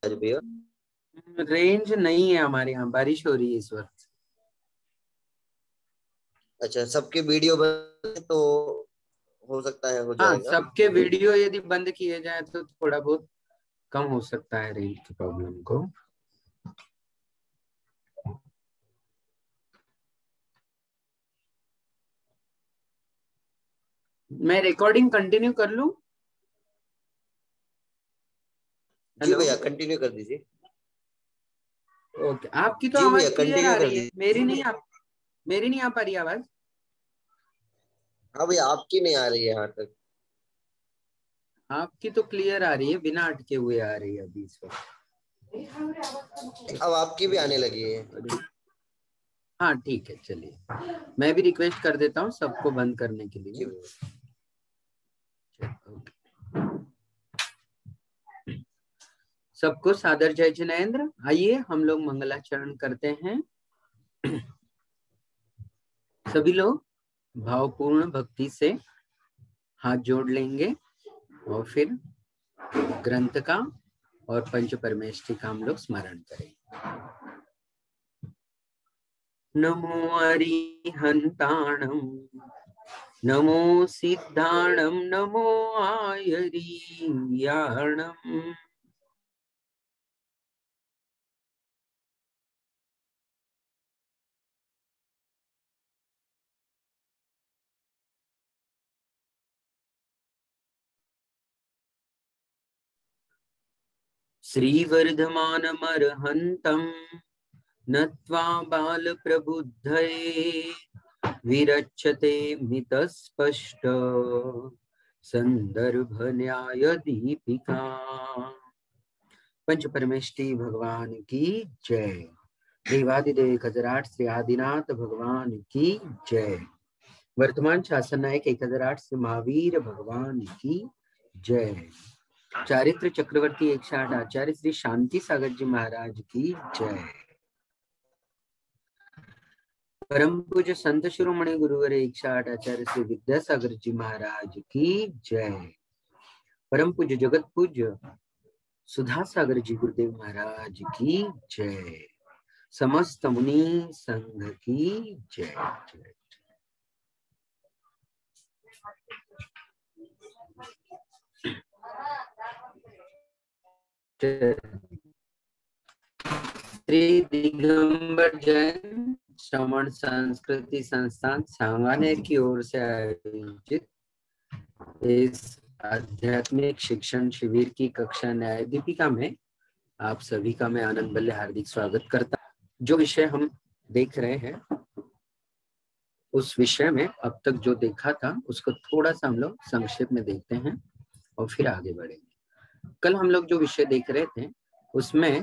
आज भैया। रेंज नहीं है हमारे यहाँ, बारिश हो रही है इस वक्त। अच्छा, सबके वीडियो बने तो हो सकता है हो हाँ, जाएगा। सबके वीडियो यदि बंद किए जाए तो थोड़ा बहुत कम हो सकता है रेंज की प्रॉब्लम को। मैं रिकॉर्डिंग कंटिन्यू कर लूं? जी हेलो। भैया, कंटिन्यू कर दीजिए। ओके, आपकी तो जी आवाज भैया, क्लियर आ कंटिन्यू कर रही है, दीजिए। मेरी नहीं आ पा रही आवाज। हाँ भैया, आपकी नहीं आ रही है यहाँ तक। आपकी तो क्लियर आ रही है, बिना अटके हुए आ रही है अभी इस वक्त। अब आपकी भी आने लगी है। हाँ ठीक है, चलिए मैं भी रिक्वेस्ट कर देता हूँ सबको बंद करने के जी लिए। भैया। ओके। सबको सादर जय जिनेन्द्र। आइए हम लोग मंगलाचरण करते हैं। सभी लोग भावपूर्ण भक्ति से हाथ जोड़ लेंगे और फिर ग्रंथ का और पंच परमेष्ठी का हम लोग स्मरण करेंगे। नमो अरिहंताणं नमो सिद्धाणं नमो आयरीयाणम्। श्रीवर्धमानमर्हन्तं नत्वा बालप्रबुद्धये विरच्यते मितस्पष्ट संदर्भ न्याय दीपिका। पंच परमेष्ठी भगवान की जय। देवादिदेव खजराट श्री आदिनाथ भगवान की जय। वर्तमान शासन नायक 1008 श्री महावीर भगवान की जय। चारित्र चक्रवर्ती 108 आचार्य श्री शांति सागर जी महाराज की जय। परम पूज्य संत शिरोमणि गुरुवर 108 आचार्य श्री विद्यासागर जी महाराज की जय। परम पूज्य जगत पूज्य सुधा सागर जी गुरुदेव महाराज की जय। समस्त मुनि संघ की जय। श्री दिगंबर जैन श्रवण संस्कृति संस्थान सांगानेर की ओर से आयोजित इस आध्यात्मिक शिक्षण शिविर की कक्षा न्याय दीपिका में आप सभी का मैं आनंद बल्ले हार्दिक स्वागत करता हूं। जो विषय हम देख रहे हैं उस विषय में अब तक जो देखा था उसको थोड़ा सा हम लोग संक्षेप में देखते हैं और फिर आगे बढ़ेंगे। कल हम लोग जो विषय देख रहे थे उसमें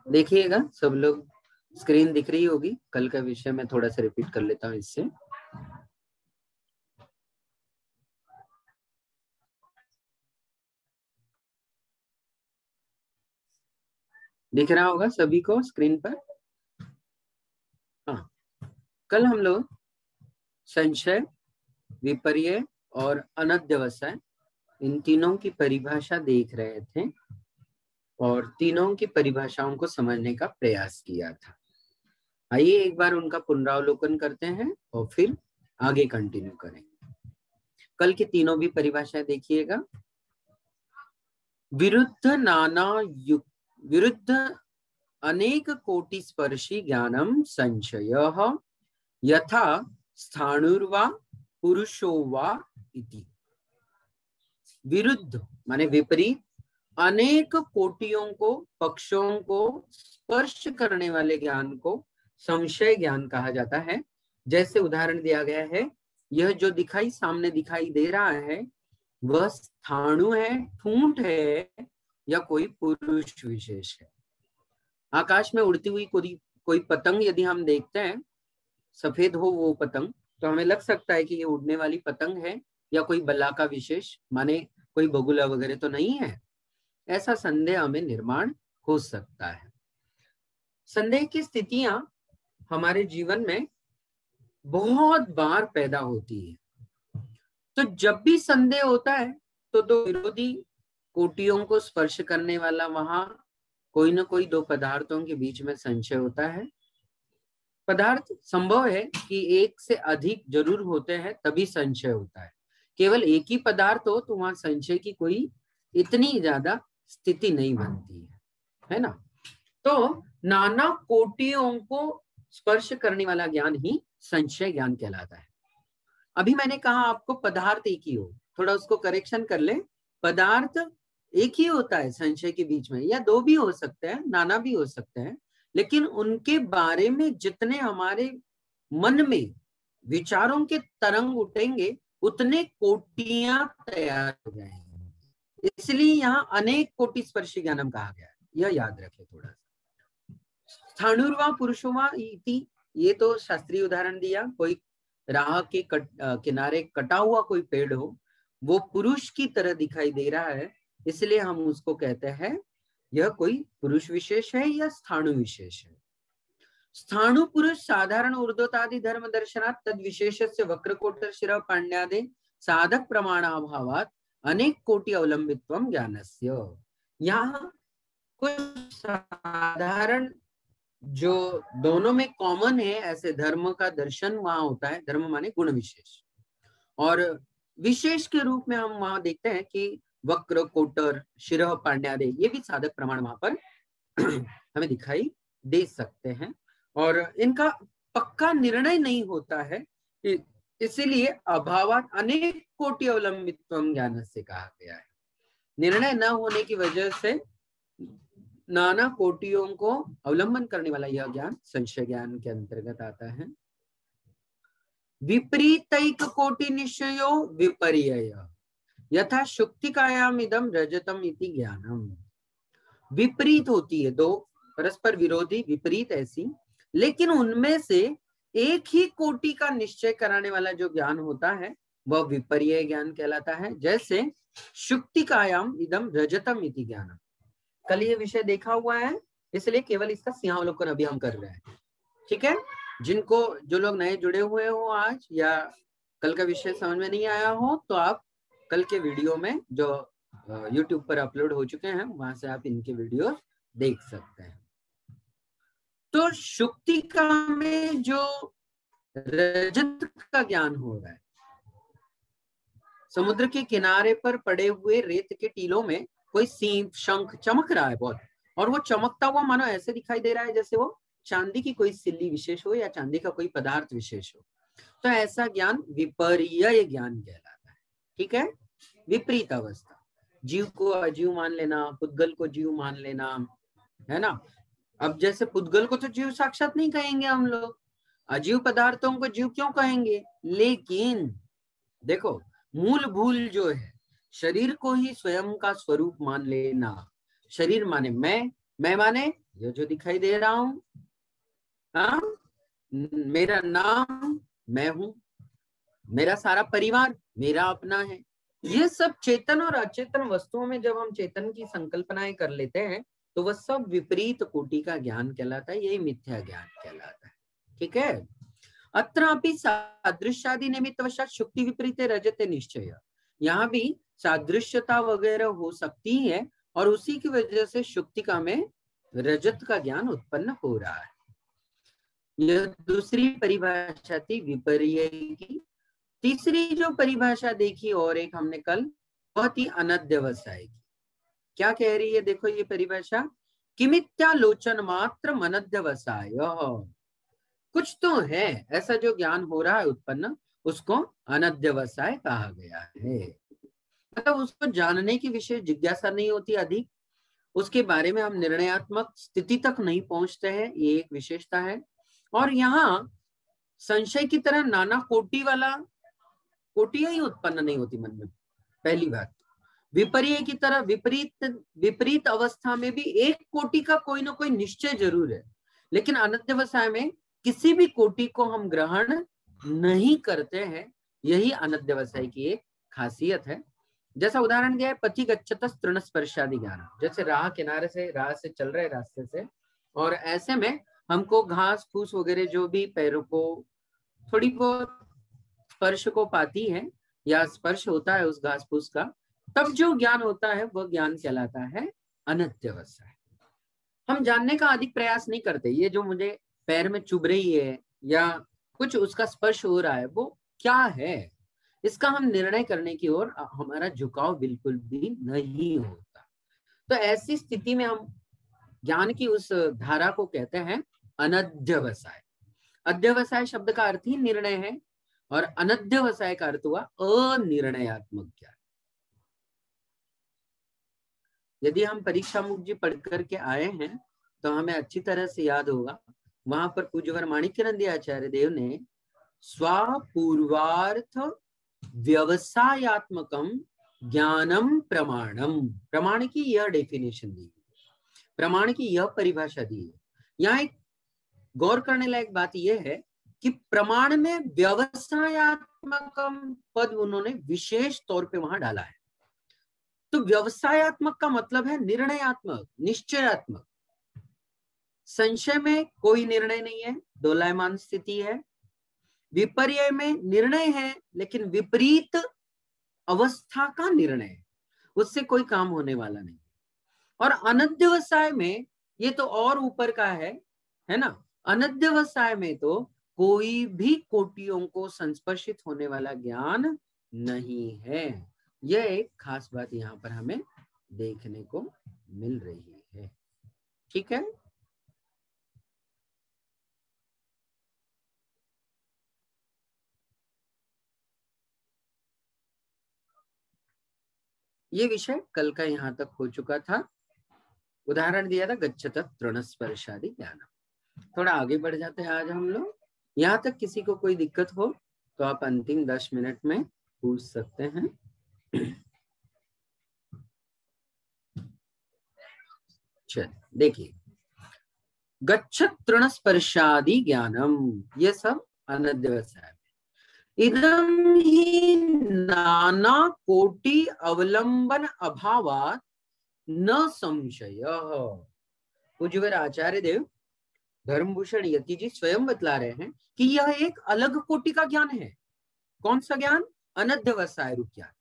देखिएगा, सब लोग स्क्रीन दिख रही होगी। कल का विषय मैं थोड़ा सा रिपीट कर लेता हूँ इससे। दिख रहा होगा सभी को स्क्रीन पर। हाँ, कल हम लोग संशय, विपर्य और अनध्यवसाय इन तीनों की परिभाषा देख रहे थे और तीनों की परिभाषाओं को समझने का प्रयास किया था। आइए एक बार उनका पुनरावलोकन करते हैं और फिर आगे कंटिन्यू करेंगे। कल की तीनों भी परिभाषाएं देखिएगा। विरुद्ध अनेक कोटि स्पर्शी ज्ञानम संशयः यथा स्थाणुर्वा पुरुषो वा इति। विरुद्ध माने विपरीत, अनेक कोटियों को, पक्षों को स्पर्श करने वाले ज्ञान को संशय ज्ञान कहा जाता है। जैसे उदाहरण दिया गया है, यह जो सामने दिखाई दे रहा है वह स्थाणु है, ठूंठ है या कोई पुरुष विशेष है। आकाश में उड़ती हुई कोई पतंग यदि हम देखते हैं, सफेद हो वो पतंग, तो हमें लग सकता है कि ये उड़ने वाली पतंग है या कोई बल्ला का विशेष, माने कोई बगुला वगैरह तो नहीं है। ऐसा संदेह हमें निर्माण हो सकता है। संदेह की स्थितियां हमारे जीवन में बहुत बार पैदा होती है। तो जब भी संदेह होता है तो दो विरोधी कोटियों को स्पर्श करने वाला वहां कोई ना कोई दो पदार्थों के बीच में संशय होता है। पदार्थ संभव है कि एक से अधिक जरूर होते हैं तभी संशय होता है। केवल एक ही पदार्थ हो तो वहां संशय की कोई इतनी ज्यादा स्थिति नहीं बनती है ना। तो नाना कोटियों को स्पर्श करने वाला ज्ञान ही संशय ज्ञान कहलाता है। अभी मैंने कहा आपको पदार्थ एक ही हो, थोड़ा उसको करेक्शन कर ले। पदार्थ एक ही होता है संशय के बीच में, या दो भी हो सकते हैं, नाना भी हो सकते हैं, लेकिन उनके बारे में जितने हमारे मन में विचारों के तरंग उठेंगे उतने कोटियां तैयार हो जाएंगे। इसलिए यहाँ अनेक कोटि स्पर्शी ज्ञानम कहा गया है, यह याद रखें थोड़ा सा। स्थाणुर्वा पुरुषोवा इति, ये तो शास्त्रीय उदाहरण दिया। कोई राह के किनारे कटा हुआ कोई पेड़ हो, वो पुरुष की तरह दिखाई दे रहा है, इसलिए हम उसको कहते हैं यह कोई पुरुष विशेष है या स्थाणु विशेष है। स्थाणु पुरुष साधारण ऊर्ध्वतादि धर्म दर्शनात् तद विशेषस्य वक्रकोटर शिरः पाण्यादि साधक प्रमाणाभावात् अनेक कोटि अवलंबित्वम ज्ञानस्य। यहाँ कुछ साधारण जो दोनों में कॉमन है ऐसे धर्म का दर्शन वहां होता है। धर्म माने गुण विशेष, और विशेष के रूप में हम वहां देखते हैं कि वक्र कोटर शिरः पांड्यादे, ये भी साधक प्रमाण वहां पर हमें दिखाई दे सकते हैं। और इनका पक्का निर्णय नहीं होता है, इसीलिए अभावात अनेक कोटि अवलंबित्वम ज्ञान से कहा गया है। निर्णय न होने की वजह से नाना कोटियों को अवलंबन करने वाला यह ज्ञान संशय ज्ञान के अंतर्गत आता है। विपरीतैक कोटि निश्चयो विपर्यय यथा शुक्तिकायाम इदम रजतम इति ज्ञानम। विपरीत होती है, दो परस्पर विरोधी विपरीत ऐसी, लेकिन उनमें से एक ही कोटि का निश्चय कराने वाला जो ज्ञान होता है वह विपर्यय ज्ञान कहलाता है। जैसे शुक्तिकायाम इदम रजतम इति ज्ञानम, कल ये विषय देखा हुआ है, इसलिए केवल इसका सिंहावलोकन अभी हम कर रहे हैं। ठीक है, जिनको जो लोग नए जुड़े हुए हो आज या कल का विषय समझ में नहीं आया हो तो आप कल के वीडियो में जो YouTube पर अपलोड हो चुके हैं वहां से आप इनके वीडियो देख सकते हैं। तो शुक्तिका में जो रजत का ज्ञान हो रहा है, समुद्र के किनारे पर पड़े हुए रेत के टीलों में कोई सीप शंख चमक रहा है बहुत, और वो चमकता हुआ मानो ऐसे दिखाई दे रहा है जैसे वो चांदी की कोई सिल्ली विशेष हो या चांदी का कोई पदार्थ विशेष हो। तो ऐसा ज्ञान विपर्यय ज्ञान कहलाता है। ठीक है, विपरीत अवस्था, जीव को अजीव मान लेना, पुद्गल को जीव मान लेना, है ना। अब जैसे पुद्गल को तो जीव साक्षात नहीं कहेंगे हम लोग, अजीव पदार्थों को जीव क्यों कहेंगे, लेकिन देखो मूल भूल जो है शरीर को ही स्वयं का स्वरूप मान लेना। शरीर माने मैं माने ये जो दिखाई दे रहा हूं, हाँ, मेरा नाम मैं हूं, मेरा सारा परिवार मेरा अपना है। ये सब चेतन और अचेतन वस्तुओं में जब हम चेतन की संकल्पनाएं कर लेते हैं तो वह सब विपरीत कोटि का ज्ञान कहलाता है, यही मिथ्या ज्ञान कहलाता है। ठीक है, अत्रापि सादृश्यादि निमित्तवशात शुक्ति विपरीते रजते निश्चय, यहाँ भी सादृश्यता वगैरह हो सकती है और उसी की वजह से शुक्तिका में रजत का ज्ञान उत्पन्न हो रहा है। यह दूसरी परिभाषा थी विपर्यय की। तीसरी जो परिभाषा देखी और एक हमने कल, बहुत ही अनध्यवसाय की। क्या कह रही है, देखो ये परिभाषा, किमित्यालोचन मात्र अनध्यवसाय, कुछ तो है ऐसा जो ज्ञान हो रहा है उत्पन्न, उसको अनध्यवसाय कहा गया है। मतलब उसको जानने की विशेष जिज्ञासा नहीं होती अधिक, उसके बारे में हम निर्णयात्मक स्थिति तक नहीं पहुंचते हैं, ये एक विशेषता है। और यहाँ संशय की तरह नाना कोटि वाला कोटियां ही उत्पन्न नहीं होती मन में, पहली बात। विपर्यय की तरह विपरीत अवस्था में भी एक कोटि का कोई ना कोई निश्चय जरूर है, लेकिन अनध्यवसाय में किसी भी कोटि को हम ग्रहण नहीं करते हैं, यही अनध्यवसाय की एक खासियत है। जैसा उदाहरण दिया है, पथि गच्छतस् तृण स्पर्शादि ज्ञान, जैसे राह किनारे से राह से चल रहे रास्ते से, और ऐसे में हमको घास फूस वगैरह जो भी पैरों को थोड़ी बहुत स्पर्श को पाती है या स्पर्श होता है उस घास फूस का, तब जो ज्ञान होता है वह ज्ञान कहलाता है अनध्यवसाय। हम जानने का अधिक प्रयास नहीं करते, ये जो मुझे पैर में चुभ रही है या कुछ उसका स्पर्श हो रहा है वो क्या है, इसका हम निर्णय करने की ओर हमारा झुकाव बिल्कुल भी नहीं होता। तो ऐसी स्थिति में हम ज्ञान की उस धारा को कहते हैं अनध्यवसाय। अध्यवसाय शब्द का अर्थ ही निर्णय है और अनध्यवसाय का अर्थ हुआ अनिर्णयात्मक ज्ञान। यदि हम परीक्षा मुख जी पढ़ करके आए हैं तो हमें अच्छी तरह से याद होगा, वहां पर पूज्यवर माणिक्यानंद आचार्य देव ने स्वपूर्वार्थ व्यवसायात्मकम ज्ञानम प्रमाणम, प्रमाण की यह डेफिनेशन दी, प्रमाण की यह परिभाषा दी है। यहाँ एक गौर करने लायक बात यह है कि प्रमाण में व्यवसायात्मकम पद उन्होंने विशेष तौर पे वहां डाला है। तो व्यवसायात्मक का मतलब है निर्णयात्मक, निश्चयात्मक। संशय में कोई निर्णय नहीं है, दोलायमान स्थिति है। विपर्यय में निर्णय है लेकिन विपरीत अवस्था का निर्णय है, उससे कोई काम होने वाला नहीं। और अनध्यवसाय में ये तो और ऊपर का है ना। अनध्यवसाय में तो कोई भी कोटियों को संस्पर्शित होने वाला ज्ञान नहीं है। यह एक खास बात यहाँ पर हमें देखने को मिल रही है। ठीक है, ये विषय कल का यहाँ तक हो चुका था। उदाहरण दिया था गच्छत तृणस्पर्शादि ज्ञान। थोड़ा आगे बढ़ जाते हैं आज हम लोग। यहाँ तक किसी को कोई दिक्कत हो तो आप अंतिम 10 मिनट में पूछ सकते हैं। चल देखिए, गच्छत तृणस्पर्शादि ज्ञानम, ये सब अनध्यवसाय। इदं हि नाना कोटि अवलंबन अभावात् न संशय। पूज्यवर आचार्य देव धर्मभूषण यति जी स्वयं बतला रहे हैं कि यह एक अलग कोटि का ज्ञान है। कौन सा ज्ञान? अनध्यवसाय रूप ज्ञान।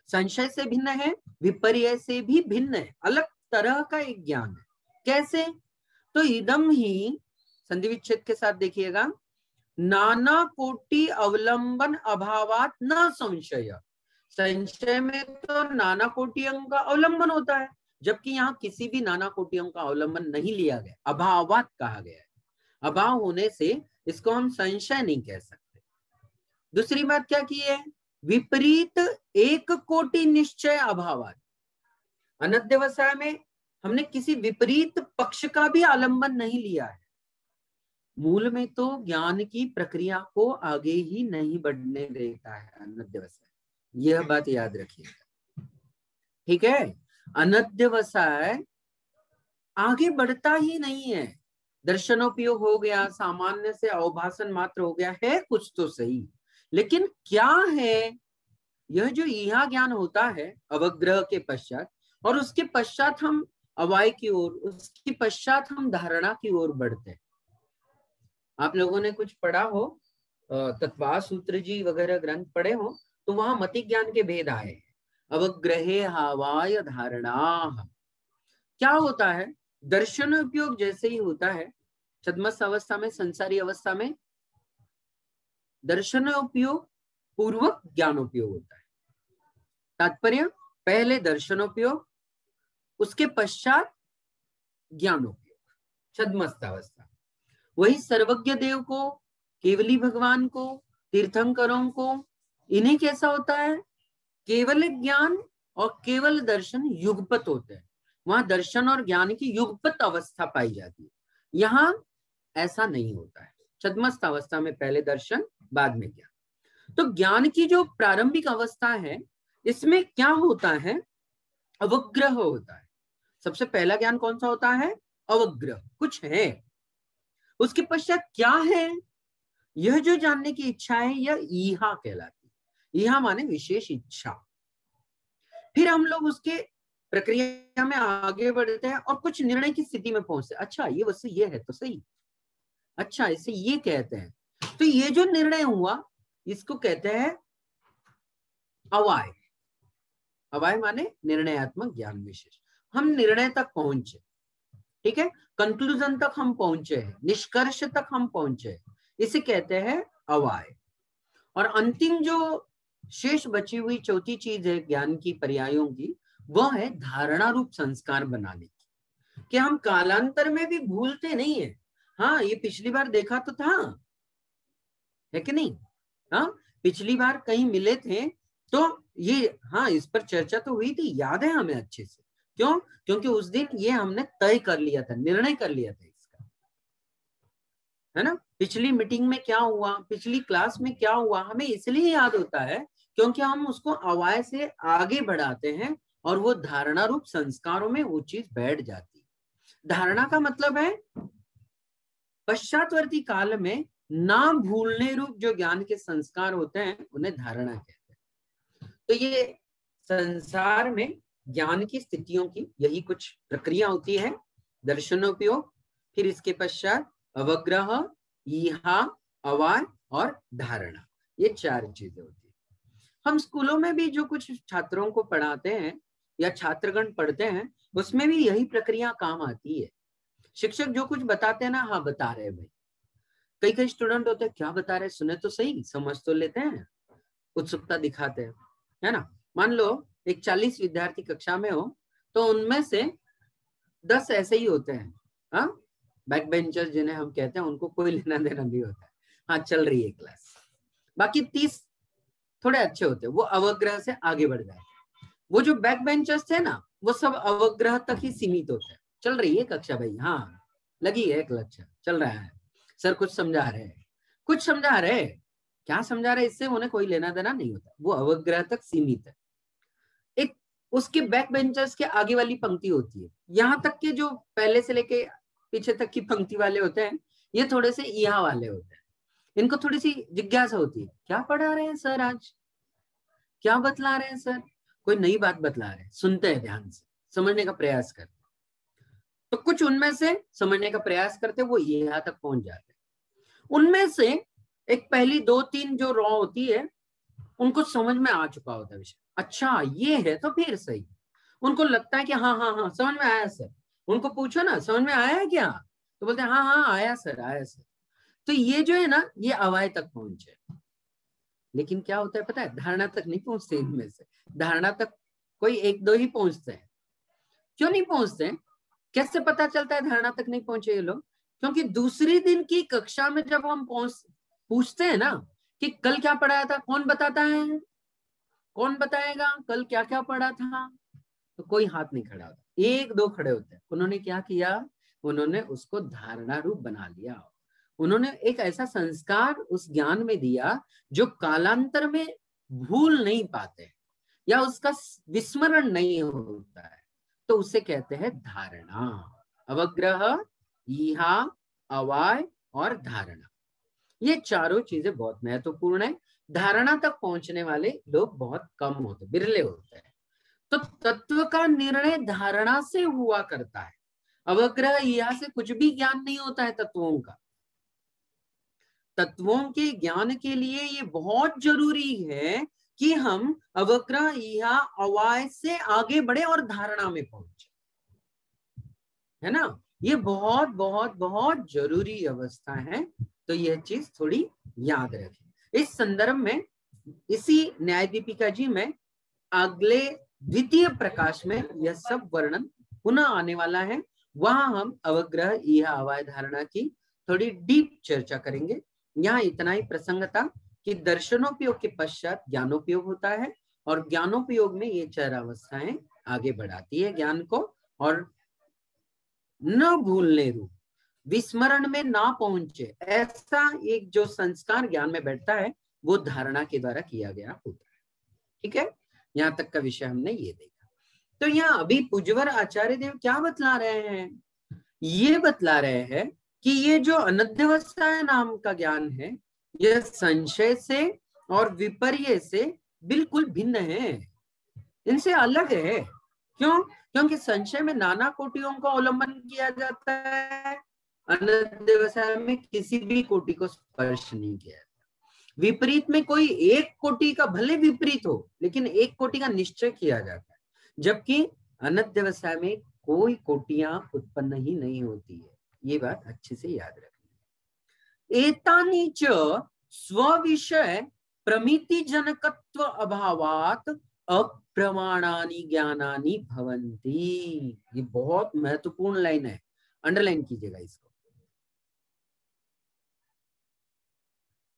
संशय से भिन्न है, विपर्यय से भी भिन्न है, अलग तरह का एक ज्ञान है। कैसे? तो इदम ही संधि विच्छेद के साथ देखिएगा, नाना कोटि अवलंबन अभावात न संशय। संशय में तो नाना कोटियों का अवलंबन होता है, जबकि यहाँ किसी भी नाना कोटियों का अवलंबन नहीं लिया गया, अभावात कहा गया है। अभाव होने से इसको हम संशय नहीं कह सकते। दूसरी बात क्या की है? विपरीत एक कोटि निश्चय अभावात। अनध्यवसाय में हमने किसी विपरीत पक्ष का भी आलंबन नहीं लिया है। मूल में तो ज्ञान की प्रक्रिया को आगे ही नहीं बढ़ने देता है अनध्यवसाय, यह बात याद रखिएगा। ठीक है, अनध्यवसाय आगे बढ़ता ही नहीं है। दर्शनोपयोग हो गया, सामान्य से अवभाषण मात्र हो गया है, कुछ तो सही, लेकिन क्या है यह जो इहा ज्ञान होता है अवग्रह के पश्चात, और उसके पश्चात हम अवाय की ओर, उसके पश्चात हम धारणा की ओर बढ़ते हैं। आप लोगों ने कुछ पढ़ा हो, तत्वा सूत्र जी वगैरह ग्रंथ पढ़े हो, तो वहां मति ज्ञान के भेद आए। अवग्रहे हावाय धारणा क्या होता है? दर्शन उपयोग जैसे ही होता है छद्मस अवस्था में, संसारी अवस्था में दर्शन उपयोग पूर्वक ज्ञानोपयोग होता है। तात्पर्य, पहले दर्शनोपयोग, उसके पश्चात ज्ञानोपयोग, छद्मस्थ अवस्था। वही सर्वज्ञ देव को, केवली भगवान को, तीर्थंकरों को, इन्हें कैसा होता है? केवल ज्ञान और केवल दर्शन युगपत होते हैं। वहां दर्शन और ज्ञान की युगपत अवस्था पाई जाती है। यहाँ ऐसा नहीं होता है। छद्मस्थ अवस्था में पहले दर्शन, बाद में ज्ञान। तो ज्ञान की जो प्रारंभिक अवस्था है, इसमें क्या होता है? अवग्रह होता है। सबसे पहला ज्ञान कौन सा होता है? अवग्रह, कुछ है। उसके पश्चात क्या है? यह जो जानने की इच्छा है, यह ईहा कहलाती है। ईहा माने विशेष इच्छा। फिर हम लोग उसके प्रक्रिया में आगे बढ़ते हैं और कुछ निर्णय की स्थिति में पहुंचते हैं। अच्छा, ये वस्तु ये है तो सही, अच्छा इसे ये कहते हैं। तो ये जो निर्णय हुआ इसको कहते हैं अवाय। अवाय माने निर्णयात्मक ज्ञान विशेष। हम निर्णय तक पहुंचे, ठीक है, कंक्लूजन तक हम पहुंचे हैं, निष्कर्ष तक हम पहुंचे हैं, इसे कहते हैं अवाय। और अंतिम जो शेष बची हुई चौथी चीज है ज्ञान की पर्यायों की, वह है धारणा रूप संस्कार बनाने की, कि हम कालांतर में भी भूलते नहीं है। हाँ, ये पिछली बार देखा तो था, है कि नहीं? हाँ, पिछली बार कहीं मिले थे तो ये, हाँ, इस पर चर्चा तो हुई थी, याद है हमें अच्छे से। क्यों? क्योंकि उस दिन ये हमने तय कर लिया था, निर्णय कर लिया था इसका, है ना। पिछली मीटिंग में क्या हुआ, पिछली क्लास में क्या हुआ, हमें इसलिए याद होता है क्योंकि हम उसको अवाय से आगे बढ़ाते हैं और वो धारणा रूप संस्कारों में वो चीज बैठ जाती है। धारणा का मतलब है पश्चातवर्ती काल में ना भूलने रूप जो ज्ञान के संस्कार होते हैं उन्हें धारणा कहते हैं। तो ये संसार में ज्ञान की स्थितियों की यही कुछ प्रक्रिया होती है, दर्शनोपयोग, फिर इसके पश्चात अवग्रह, ईहा, अवाय और धारणा, ये 4 चीजें होती है। हम स्कूलों में भी जो कुछ छात्रों को पढ़ाते हैं या छात्रगण पढ़ते हैं उसमें भी यही प्रक्रिया काम आती है। शिक्षक जो कुछ बताते हैं ना, हाँ बता रहे हैं भाई, कई स्टूडेंट होते हैं क्या बता रहे, सुने तो सही, समझ तो लेते हैं, उत्सुकता दिखाते हैं, है ना। मान लो एक 40 विद्यार्थी कक्षा में हो तो उनमें से 10 ऐसे ही होते हैं, हाँ, बैक बेंचर्स जिन्हें हम कहते हैं, उनको कोई लेना देना नहीं होता है, हाँ चल रही है क्लास। बाकी 30 थोड़े अच्छे होते हैं, वो अवग्रह से आगे बढ़ जाते हैं। वो जो बैक बेंचर्स थे ना, वो सब अवग्रह तक ही सीमित होते हैं, चल रही है कक्षा भाई, हाँ लगी है एक लक्ष्य, चल रहा है, सर कुछ समझा रहे हैं, कुछ समझा रहे, क्या समझा रहे इससे उन्हें कोई लेना देना नहीं होता, वो अवग्रह तक सीमित है। एक उसके बैक बेंचर्स के आगे वाली पंक्ति होती है, यहाँ तक के जो पहले से लेके पीछे तक की पंक्ति वाले होते हैं, ये थोड़े से यहाँ वाले होते हैं, इनको थोड़ी सी जिज्ञासा होती है, क्या पढ़ा रहे हैं सर आज, क्या बतला रहे हैं सर, कोई नई बात बतला रहे हैं, सुनते हैं ध्यान से, समझने का प्रयास करते हैं। तो कुछ उनमें से समझने का प्रयास करते, वो यहाँ तक पहुंच जाते हैं। उनमें से एक पहली 2-3 जो रॉ होती है उनको समझ में आ चुका होता है विषय, अच्छा ये है तो फिर सही, उनको लगता है कि हाँ हाँ हाँ समझ में आया सर, उनको पूछो ना समझ में आया है क्या, तो बोलते हैं हाँ हाँ आया सर, आया सर। तो ये जो है ना, ये अवाय तक पहुंचे। लेकिन क्या होता है पता है, धारणा तक नहीं पहुंचते इनमें से, धारणा तक कोई 1-2 ही पहुंचते हैं। क्यों नहीं पहुंचते हैं? कैसे पता चलता है धारणा तक नहीं पहुंचे ये लोग? क्योंकि दूसरी दिन की कक्षा में जब हम पूछते हैं ना कि कल क्या पढ़ाया था, कौन बताता है, कौन बताएगा कल क्या क्या पढ़ा था, तो कोई हाथ नहीं खड़ा होता, 1-2 खड़े होते हैं। उन्होंने क्या किया, उन्होंने उसको धारणा रूप बना लिया, उन्होंने एक ऐसा संस्कार उस ज्ञान में दिया जो कालांतर में भूल नहीं पाते या उसका विस्मरण नहीं होता है, तो उसे कहते हैं धारणा। अवग्रह, ईहा, अवाय और धारणा, ये चारों चीजें बहुत महत्वपूर्ण है। धारणा तक पहुंचने वाले लोग बहुत कम होते, बिरले होते हैं। तो तत्व का निर्णय धारणा से हुआ करता है, अवग्रह ईहा से कुछ भी ज्ञान नहीं होता है तत्वों का। तत्वों के ज्ञान के लिए ये बहुत जरूरी है कि हम अवग्रह ईहा अवाय से आगे बढ़े और धारणा में पहुंचे, है ना। ये बहुत बहुत बहुत जरूरी अवस्था है, तो यह चीज थोड़ी याद रखें। इस संदर्भ में इसी न्याय दीपिका जी में अगले द्वितीय प्रकाश में यह सब वर्णन पुनः आने वाला है, वहां हम अवग्रह ईहा अवाय धारणा की थोड़ी डीप चर्चा करेंगे। यहाँ इतना ही प्रसंग था कि दर्शनोपयोग के पश्चात ज्ञानोपयोग होता है, और ज्ञानोपयोग में ये 4 अवस्थाएं आगे बढ़ाती है ज्ञान को, और न भूलने रूप, विस्मरण में ना पहुंचे, ऐसा एक जो संस्कार ज्ञान में बैठता है वो धारणा के द्वारा किया गया होता है। ठीक है, यहाँ तक का विषय हमने ये देखा। तो यहाँ अभी पुजवर आचार्य देव क्या बतला रहे हैं, ये बतला रहे हैं कि ये जो अनध्यवस्थाय नाम का ज्ञान है, यह संशय से और विपर्य से बिल्कुल भिन्न है, इनसे अलग है। क्यों? क्योंकि संशय में नाना कोटियों का अवलंबन किया जाता है, अनध्यवसाय में किसी भी कोटि को स्पर्श नहीं किया जाता। विपरीत में कोई एक कोटि का भले विपरीत हो, लेकिन एक कोटि का निश्चय किया जाता है, जबकि अनध्यवसाय में कोई कोटियां उत्पन्न ही नहीं होती है। ये बात अच्छे से याद रखनी है। एतानि च स्वविषय प्रमिति जनकत्व अभावात अप्रमाणानि ज्ञानानि भवन्ति। ये बहुत महत्वपूर्ण लाइन है, अंडरलाइन कीजिएगा इसको।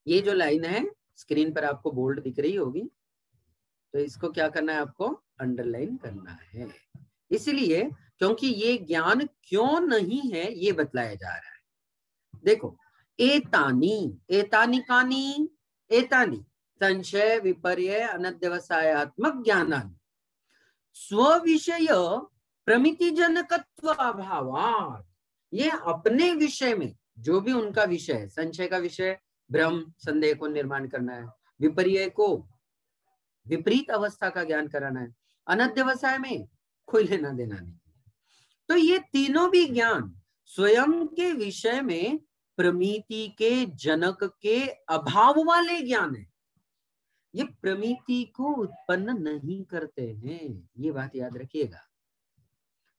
ये जो लाइन है स्क्रीन पर आपको बोल्ड दिख रही होगी, तो इसको क्या करना है, आपको अंडरलाइन करना है। इसलिए क्योंकि ये ज्ञान क्यों नहीं है ये बतलाया जा रहा है। देखो, एतानी, एतानी कानी, एतानी संशय विपर्य अनध्यवसायात्मक ज्ञानानि स्व-विषय प्रमिति जनकत्व अभावात्, ये अपने विषय में जो भी उनका विषय है, संशय का विषय भ्रम संदेह को निर्माण करना है, विपर्य को विपरीत अवस्था का ज्ञान कराना है, अनध्यवसाय में कोई लेना देना नहीं। तो ये तीनों भी ज्ञान स्वयं के विषय में प्रमिति के जनक के अभाव वाले ज्ञान है। ये प्रमिति को उत्पन्न नहीं करते हैं, ये बात याद रखिएगा।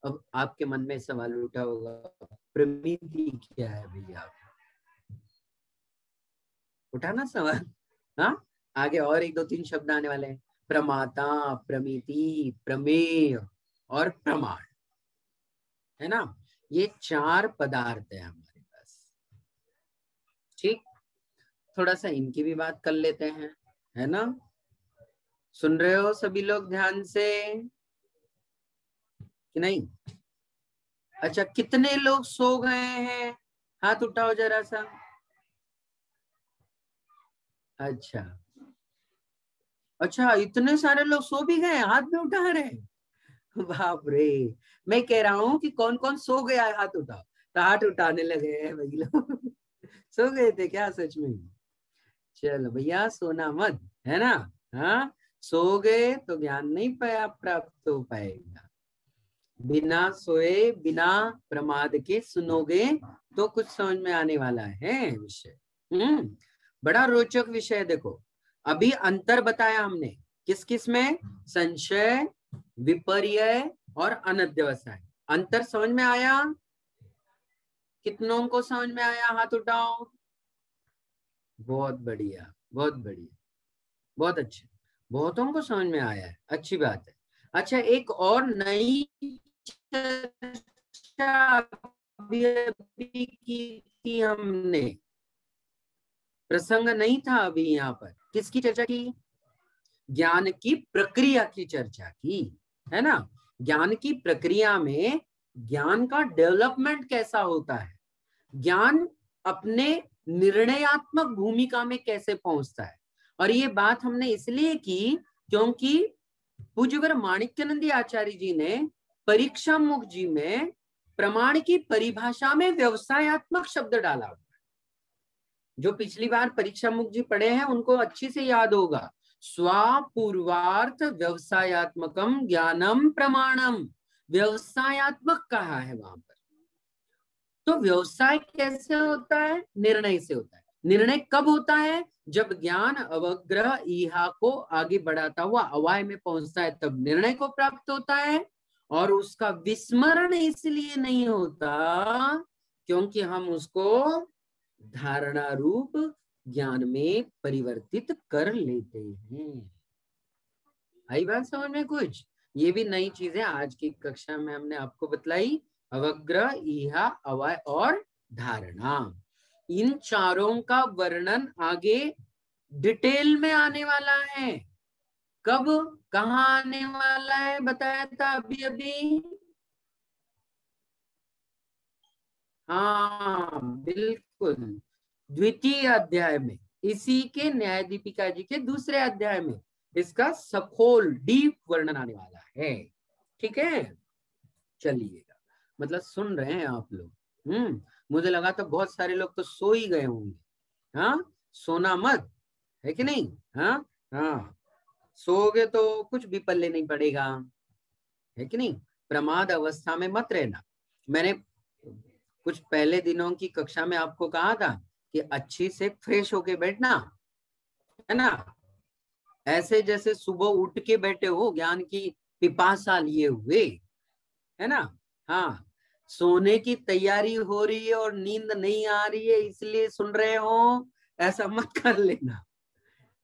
अब आपके मन में सवाल उठा होगा, प्रमिति क्या है भैया? उठा ना सवाल? हाँ, आगे और एक दो तीन शब्द आने वाले हैं, प्रमाता, प्रमिति, प्रमेय और प्रमाण, है ना। ये चार पदार्थ है हमारे पास। ठीक, थोड़ा सा इनकी भी बात कर लेते हैं, है ना। सुन रहे हो सभी लोग ध्यान से कि नहीं? अच्छा, कितने लोग सो गए हैं? हाथ उठाओ जरा सा। अच्छा अच्छा, इतने सारे लोग सो भी गए, हाथ भी उठा रहे हैं। बाप रे, मैं कह रहा हूँ कि कौन कौन सो गया है हाथ उठाओ, तो हाथ उठाने लगे हैं भाई लोग। सो गए थे क्या सच में? चलो भैया, सोना मत, है ना। हाँ, सो गए तो ज्ञान नहीं पाया प्राप्त हो पाएगा। बिना सोए बिना प्रमाद के सुनोगे तो कुछ समझ में आने वाला है विषय। बड़ा रोचक विषय है। देखो, अभी अंतर बताया हमने किस किस में, संशय, विपर्य और अनध्यवसाय। अंतर समझ में आया? कितनों को समझ में आया? हाथ उठाओ। बहुत बढ़िया, बहुत बढ़िया, बहुत अच्छा, बहुतों को समझ में आया है, अच्छी बात है। अच्छा, एक और नई चर्चा अभी की थी हमने, प्रसंग नहीं था अभी यहाँ पर। किसकी चर्चा की? ज्ञान की प्रक्रिया की चर्चा की, है ना। ज्ञान की प्रक्रिया में ज्ञान का डेवलपमेंट कैसा होता है, ज्ञान अपने निर्णयात्मक भूमिका में कैसे पहुंचता है। और ये बात हमने इसलिए की क्योंकि पूज्यवर माणिक्यानंदी आचार्य जी ने परीक्षा मुख जी में प्रमाण की परिभाषा में व्यवसायत्मक शब्द डाला। जो पिछली बार परीक्षा मुख जी पढ़े हैं उनको अच्छी से याद होगा, स्वापूर्वार्थ व्यवसायत्मकम ज्ञानम प्रमाणम, व्यवसायत्मक कहा है वहां पर। तो व्यवसाय कैसे होता है? निर्णय से होता है। निर्णय कब होता है? जब ज्ञान अवग्रह इहा को आगे बढ़ाता हुआ अवाय में पहुंचता है, तब निर्णय को प्राप्त होता है। और उसका विस्मरण इसलिए नहीं होता क्योंकि हम उसको धारणा रूप ज्ञान में परिवर्तित कर लेते हैं। आई बात समझ में कुछ? ये भी नई चीजें आज की कक्षा में हमने आपको बतलाई, अवग्रह, इहा, अवय और धारणा। इन चारों का वर्णन आगे डिटेल में आने वाला है। कब, कहाँ आने वाला है बताया था अभी अभी? हाँ बिल्कुल, द्वितीय अध्याय में, इसी के न्याय दीपिका जी के दूसरे अध्याय में इसका सखोल डीप वर्णन आने वाला है। ठीक है, चलिएगा। मतलब सुन रहे हैं आप लोग? मुझे लगा तो बहुत सारे लोग तो सो ही गए होंगे। हाँ, सोना मत, है कि नहीं? हाँ हाँ, सोओगे तो कुछ भी पल्ले नहीं पड़ेगा, है कि नहीं। प्रमाद अवस्था में मत रहना। मैंने कुछ पहले दिनों की कक्षा में आपको कहा था कि अच्छी से फ्रेश होके बैठना, है ना, ऐसे जैसे सुबह उठ के बैठे हो, ज्ञान की पिपासा लिए हुए, है ना। हाँ, सोने की तैयारी हो रही है और नींद नहीं आ रही है इसलिए सुन रहे हो, ऐसा मत कर लेना।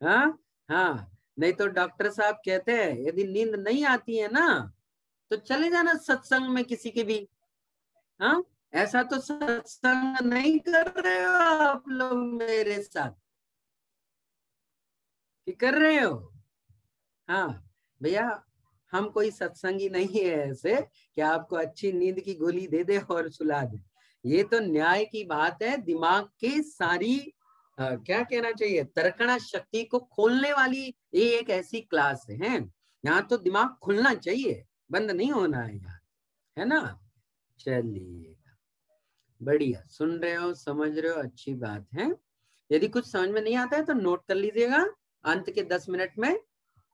हाँ हाँ, नहीं तो डॉक्टर साहब कहते हैं यदि नींद नहीं आती है ना तो चले जाना सत्संग में किसी के भी। हाँ, ऐसा तो सत्संग नहीं कर रहे हो आप लोग मेरे साथ, कि कर रहे हो? हाँ भैया, हम कोई सत्संगी नहीं है ऐसे कि आपको अच्छी नींद की गोली दे दे और सुला दे। ये तो न्याय की बात है, दिमाग की सारी क्या कहना चाहिए, तर्कणा शक्ति को खोलने वाली ये एक ऐसी क्लास है। यहाँ तो दिमाग खुलना चाहिए, बंद नहीं होना है यहाँ, है ना। चलिए, बढ़िया, सुन रहे हो, समझ रहे हो, अच्छी बात है। यदि कुछ समझ में नहीं आता है तो नोट कर लीजिएगा, अंत के 10 मिनट में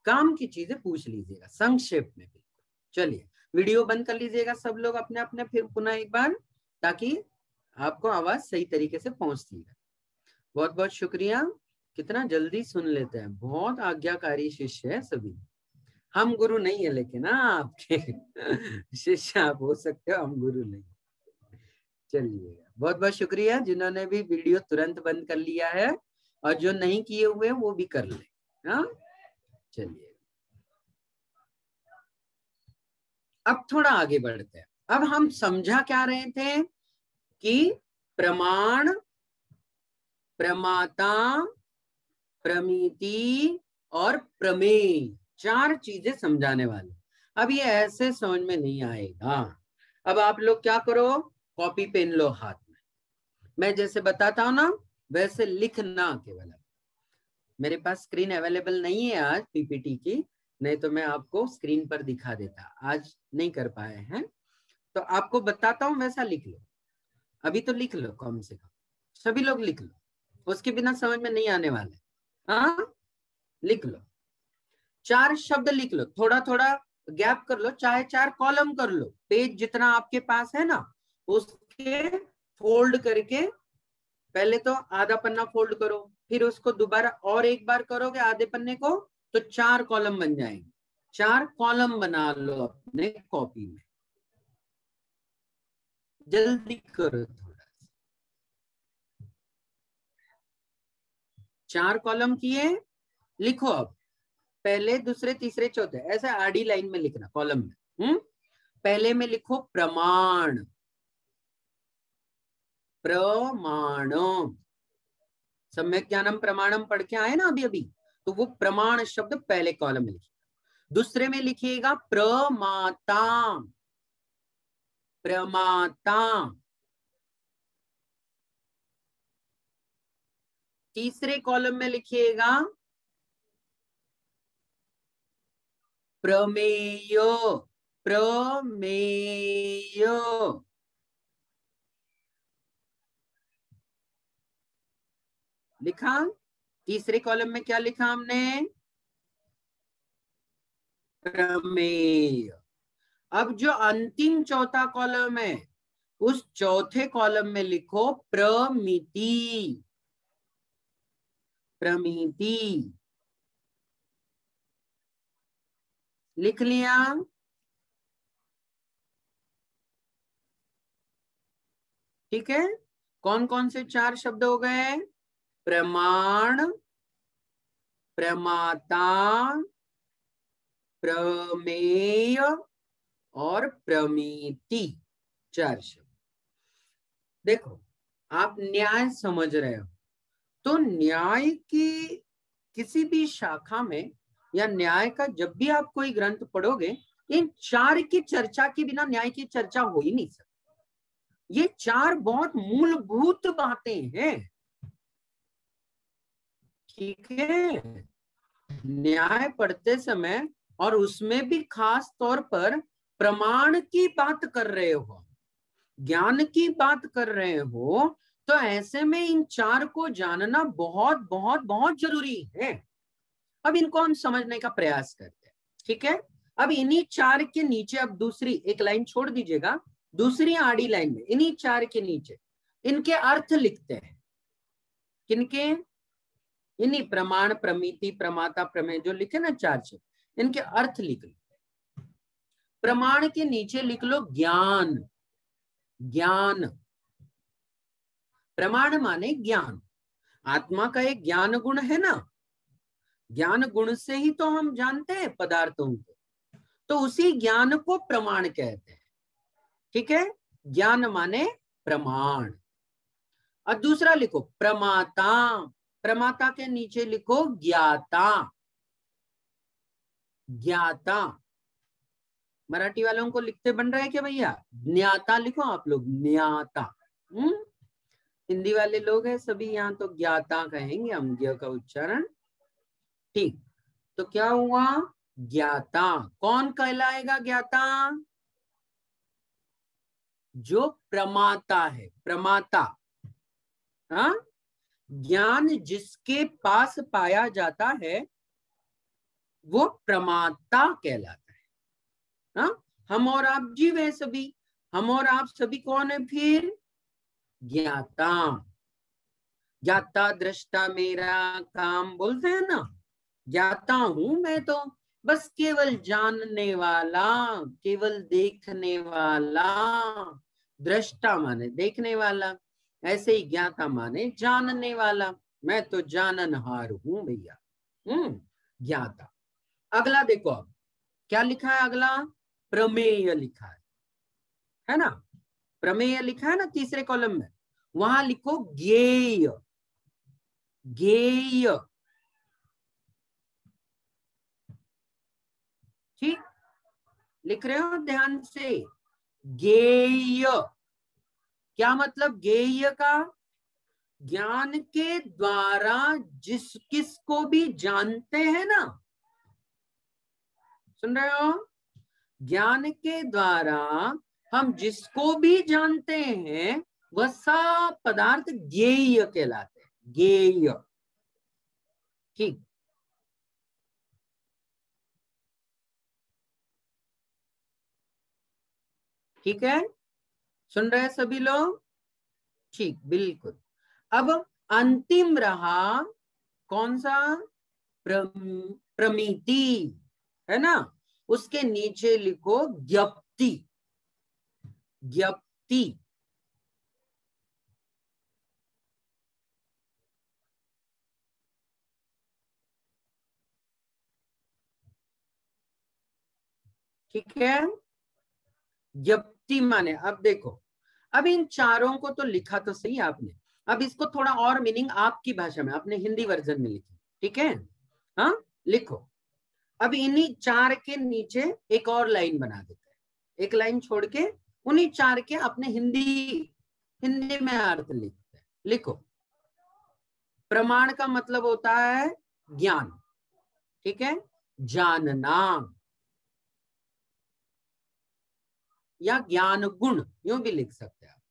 काम की चीजें पूछ लीजिएगा संक्षेप में भी। चलिए, वीडियो बंद कर लीजिएगा सब लोग अपने अपने, फिर पुनः एक बार, ताकि आपको आवाज सही तरीके से पहुंचती है। बहुत बहुत शुक्रिया, कितना जल्दी सुन लेते हैं, बहुत आज्ञाकारी शिष्य है सभी। हम गुरु नहीं है लेकिन आपके शिष्य आप हो सकते हो, हम गुरु नहीं। चलिए, बहुत बहुत शुक्रिया जिन्होंने भी वीडियो तुरंत बंद कर लिया है, और जो नहीं किए हुए वो भी कर ले। हाँ, चलिए, अब थोड़ा आगे बढ़ते हैं। अब हम समझा क्या रहे थे कि प्रमाण, प्रमाता, प्रमिति और प्रमेय, 4 चीजें समझाने वाले। अब ये ऐसे समझ में नहीं आएगा। अब आप लोग क्या करो, कॉपी पेन लो हाथ में, मैं जैसे बताता हूं ना वैसे लिखना केवल। मेरे पास स्क्रीन अवेलेबल नहीं है आज पीपीटी की, नहीं तो मैं आपको स्क्रीन पर दिखा देता, आज नहीं कर पाए हैं, तो आपको बताता हूं वैसा लिख लो। अभी तो लिख लो, कम से कम सभी लोग लिख लो, उसके बिना समझ में नहीं आने वाले। हाँ, लिख लो, 4 शब्द लिख लो, थोड़ा थोड़ा गैप कर लो, चाहे 4 कॉलम कर लो, पेज जितना आपके पास है ना उसके फोल्ड करके, पहले तो आधा पन्ना फोल्ड करो, फिर उसको दोबारा और एक बार करोगे आधे पन्ने को, तो 4 कॉलम बन जाएंगे। 4 कॉलम बना लो अपने कॉपी में, जल्दी करो थोड़ा। 4 कॉलम किए, लिखो अब पहले दूसरे तीसरे चौथे, ऐसे आडी लाइन में लिखना कॉलम में। पहले में लिखो प्रमाण, प्रमाण, सम्यक ज्ञानम प्रमाणम पढ़ के आए ना अभी अभी, तो वो प्रमाण शब्द पहले कॉलम में लिखिए। दूसरे में लिखिएगा प्रमाता, प्रमाता। तीसरे कॉलम में लिखिएगा प्रमेय, प्रमेय। लिखा? तीसरे कॉलम में क्या लिखा हमने? प्रमेय। अब जो अंतिम चौथा कॉलम है उस चौथे कॉलम में लिखो प्रमिति, प्रमिति। लिख लिया? ठीक है, कौन कौन से 4 शब्द हो गए? प्रमाण, प्रमाता, प्रमेय और प्रमिति, 4 शब्द। देखो, आप न्याय समझ रहे हो, तो न्याय की किसी भी शाखा में या न्याय का जब भी आप कोई ग्रंथ पढ़ोगे, इन 4 की चर्चा के बिना न्याय की चर्चा हो ही नहीं सकती। ये 4 बहुत मूलभूत बातें हैं, ठीक है। न्याय पढ़ते समय और उसमें भी खास तौर पर प्रमाण की बात कर रहे हो, ज्ञान की बात कर रहे हो, तो ऐसे में इन 4 को जानना बहुत बहुत बहुत जरूरी है। अब इनको हम समझने का प्रयास करते हैं, ठीक है। अब इन्हीं 4 के नीचे अब दूसरी एक लाइन छोड़ दीजिएगा, दूसरी आड़ी लाइन में इन्हीं चार के नीचे इनके अर्थ लिखते हैं। किनके? इन्हीं प्रमाण, प्रमिति, प्रमाता, प्रमेय जो लिखे ना चार से, इनके अर्थ लिख लो। प्रमाण के नीचे लिख लो ज्ञान। ज्ञान, प्रमाण माने ज्ञान। आत्मा का एक ज्ञान गुण है ना, ज्ञान गुण से ही तो हम जानते हैं पदार्थों को, तो उसी ज्ञान को प्रमाण कहते हैं। ठीक है, ज्ञान माने प्रमाण। और दूसरा लिखो प्रमाता। प्रमाता के नीचे लिखो ज्ञाता। ज्ञाता, मराठी वालों को लिखते बन रहा है क्या भैया? ज्ञाता लिखो आप लोग, ज्ञाता। हिंदी वाले लोग हैं सभी यहाँ, तो ज्ञाता कहेंगे हम, ज्ञ का उच्चारण। ठीक, तो क्या हुआ? ज्ञाता। कौन कहलाएगा ज्ञाता? जो प्रमाता है, प्रमाता। हाँ, ज्ञान जिसके पास पाया जाता है वो प्रमाता कहलाता है। हाँ, हम और आप जीव है सभी, हम और आप सभी कौन है फिर? ज्ञाता। ज्ञाता दृष्टा मेरा काम बोलते हैं ना, ज्ञाता हूं मैं तो बस केवल जानने वाला, केवल देखने वाला। दृष्टा माने देखने वाला, ऐसे ही ज्ञाता माने जानने वाला। मैं तो जाननहार हूं भैया। ज्ञाता। अगला देखो, अब क्या लिखा है? अगला प्रमेय लिखा है ना? प्रमेय लिखा है ना तीसरे कॉलम में, वहां लिखो ज्ञेय। ज्ञेय, ठीक, लिख रहे हो ध्यान से? ज्ञेय, क्या मतलब ज्ञेय का? ज्ञान के द्वारा जिस किसको भी जानते हैं ना, सुन रहे हो? ज्ञान के द्वारा हम जिसको भी जानते हैं वह सब पदार्थ ज्ञेय कहलाते हैं। ज्ञेय, ठीक। ठीक है, सुन रहे हैं सभी लोग? ठीक, बिल्कुल। अब अंतिम रहा कौन सा? प्रमिति, है ना? उसके नीचे लिखो ज्ञप्ति। ज्ञप्ति, ठीक है। ज्ञप्ति माने, अब देखो, अब इन चारों को तो लिखा तो सही आपने, अब इसको थोड़ा और मीनिंग आपकी भाषा में, आपने हिंदी वर्जन में लिखी, ठीक है? हाँ, लिखो। अब इन्हीं चार के नीचे एक और लाइन बना देते हैं, एक लाइन छोड़ के उन्हीं चार के अपने हिंदी में अर्थ लिखते हैं। लिखो, प्रमाण का मतलब होता है ज्ञान, ठीक है, जानना या ज्ञान गुण, यूं भी लिख सकते हैं।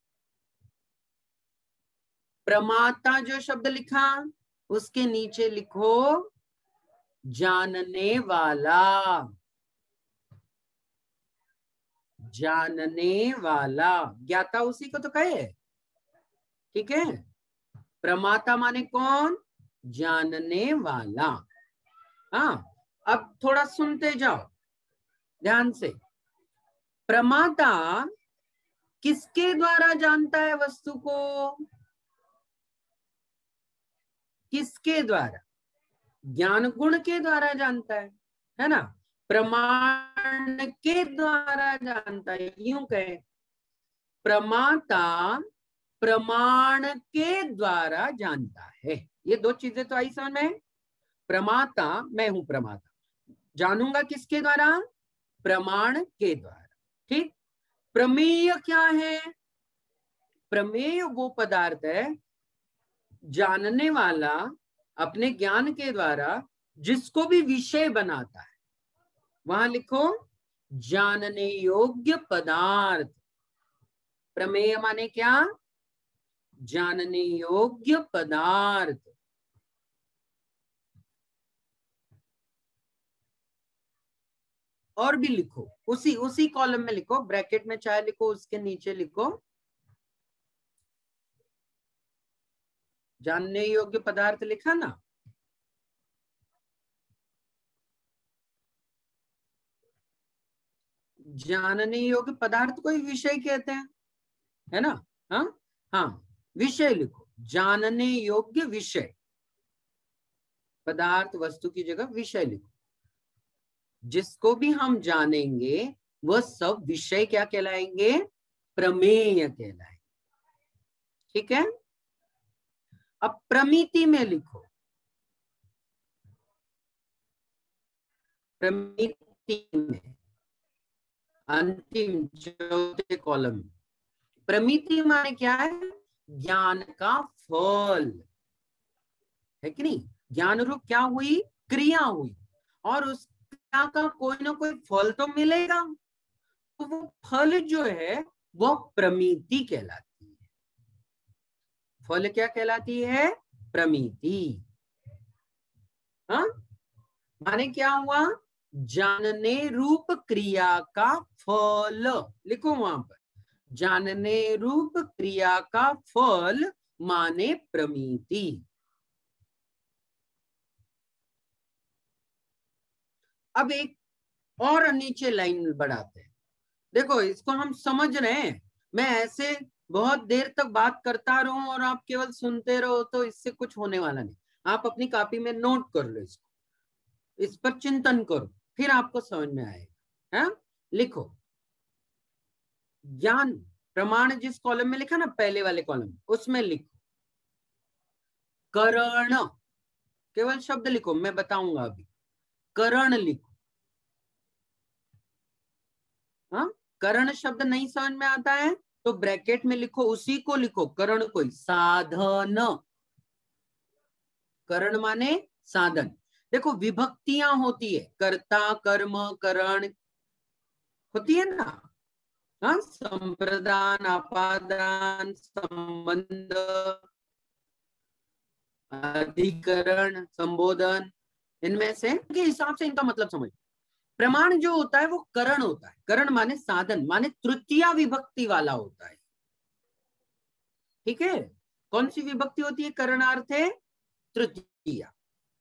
प्रमाता जो शब्द लिखा उसके नीचे लिखो जानने वाला। जानने वाला, ज्ञाता उसी को तो कहे, ठीक है। प्रमाता माने कौन? जानने वाला। हाँ, अब थोड़ा सुनते जाओ ध्यान से। प्रमाता किसके द्वारा जानता है वस्तु को? किसके द्वारा? ज्ञान गुण के द्वारा जानता है ना? प्रमाण के द्वारा जानता है, यूं कहे प्रमाता प्रमाण के द्वारा जानता है। ये दो चीजें तो आई समझ में। प्रमाता, मैं हूं प्रमाता, जानूंगा किसके द्वारा? प्रमाण के द्वारा, ठीक। प्रमेय क्या है? प्रमेय वो पदार्थ है जानने वाला अपने ज्ञान के द्वारा जिसको भी विषय बनाता है। वहां लिखो जानने योग्य पदार्थ। प्रमेय माने क्या? जानने योग्य पदार्थ। और भी लिखो, उसी उसी कॉलम में लिखो, ब्रैकेट में चाहे लिखो, उसके नीचे लिखो जानने योग्य पदार्थ, लिखा ना? जानने योग्य पदार्थ को ही विषय कहते हैं, है ना? हाँ हाँ, विषय लिखो, जानने योग्य विषय, पदार्थ वस्तु की जगह विषय लिखो। जिसको भी हम जानेंगे वह सब विषय क्या कहलाएंगे? प्रमेय कहलाएंगे। ठीक है, अब प्रमिति में लिखो, प्रमिति में अंतिम चौथे कॉलम, प्रमिति माने क्या है? ज्ञान का फल, है कि नहीं? ज्ञान रूप क्या हुई? क्रिया हुई, और उस क्रिया का कोई ना कोई फल तो मिलेगा, तो वो फल जो है वो प्रमिति कहलाती है। फल क्या कहलाती है? प्रमिति। हाँ, माने क्या हुआ? जानने रूप क्रिया का फल, लिखो वहां पर, जानने रूप क्रिया का फल माने प्रमिति। अब एक और नीचे लाइन बढ़ाते हैं, देखो इसको हम समझ रहे हैं, मैं ऐसे बहुत देर तक बात करता रहूं और आप केवल सुनते रहो तो इससे कुछ होने वाला नहीं। आप अपनी कॉपी में नोट कर लो इसको, इस पर चिंतन करो, फिर आपको समझ में आएगा। है, लिखो ज्ञान प्रमाण, जिस कॉलम में लिखा ना पहले वाले कॉलम, उसमें लिखो करण, केवल शब्द लिखो, मैं बताऊंगा अभी। करण लिखो। हाँ, करण शब्द नहीं समझ में आता है तो ब्रैकेट में लिखो, उसी को लिखो, करण कोई साधन, करण माने साधन। देखो विभक्तियां होती है, कर्ता कर्म करण होती है ना? हाँ, संप्रदान, अपादान, संबंध, अधिकरण, संबोधन, इनमें से के हिसाब से इनका मतलब समझ। प्रमाण जो होता है वो करण होता है, करण माने साधन, माने तृतीया विभक्ति वाला होता है। ठीक है, कौन सी विभक्ति होती है करणार्थे? तृतीया,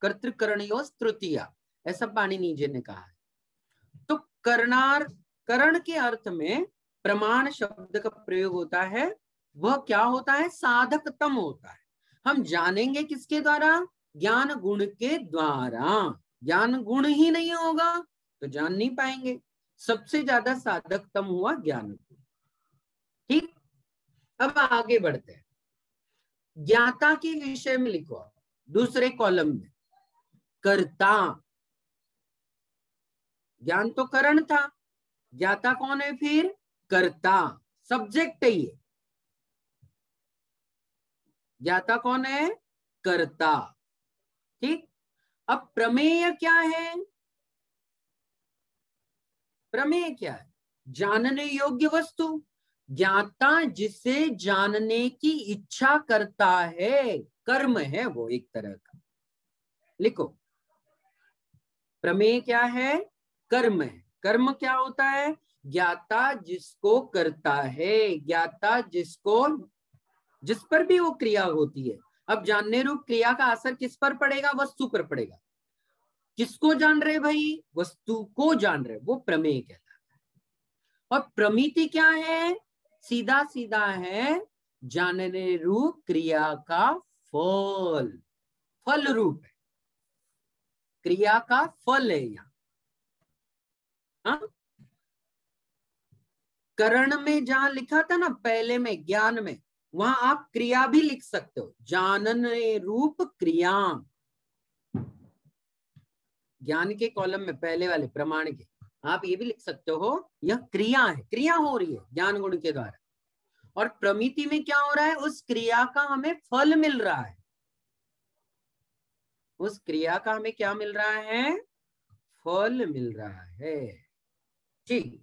कर्तृकरणयोस् तृतीया, ऐसा पाणिनि जी ने कहा है। तो करणार, करण के अर्थ में प्रमाण शब्द का प्रयोग होता है, वह क्या होता है? साधकतम होता है। हम जानेंगे किसके द्वारा? ज्ञान गुण के द्वारा। ज्ञान गुण ही नहीं होगा तो जान नहीं पाएंगे, सबसे ज्यादा साधकतम हुआ ज्ञान गुण। ठीक, अब आगे बढ़ते हैं, ज्ञाता के विषय में लिखो दूसरे कॉलम में, कर्ता। ज्ञान तो करण था, ज्ञाता कौन है फिर? कर्ता, सब्जेक्ट है ये। ज्ञाता कौन है? कर्ता। ठीक, अब प्रमेय क्या है? प्रमेय क्या है? जानने योग्य वस्तु, ज्ञाता जिसे जानने की इच्छा करता है, कर्म है वो एक तरह का। लिखो, प्रमेय क्या है? कर्म है। कर्म क्या होता है? ज्ञाता जिसको करता है, ज्ञाता जिसको, जिस पर भी वो क्रिया होती है। अब जानने रूप क्रिया का असर किस पर पड़ेगा? वस्तु पर पड़ेगा। किसको जान रहे भाई? वस्तु को जान रहे, वो प्रमेय कहलाता है। और प्रमिति क्या है? सीधा सीधा है जानने रूप क्रिया का फल, फल रूप है, क्रिया का फल है यहाँ। हाँ? करण में जहां लिखा था ना पहले में, ज्ञान में, वहां आप क्रिया भी लिख सकते हो, जानने रूप क्रिया। ज्ञान के कॉलम में पहले वाले प्रमाण के आप ये भी लिख सकते हो, यह क्रिया है, क्रिया हो रही है ज्ञान गुण के द्वारा। और प्रमिति में क्या हो रहा है? उस क्रिया का हमें फल मिल रहा है, उस क्रिया का हमें क्या मिल रहा है? फल मिल रहा है। ठीक,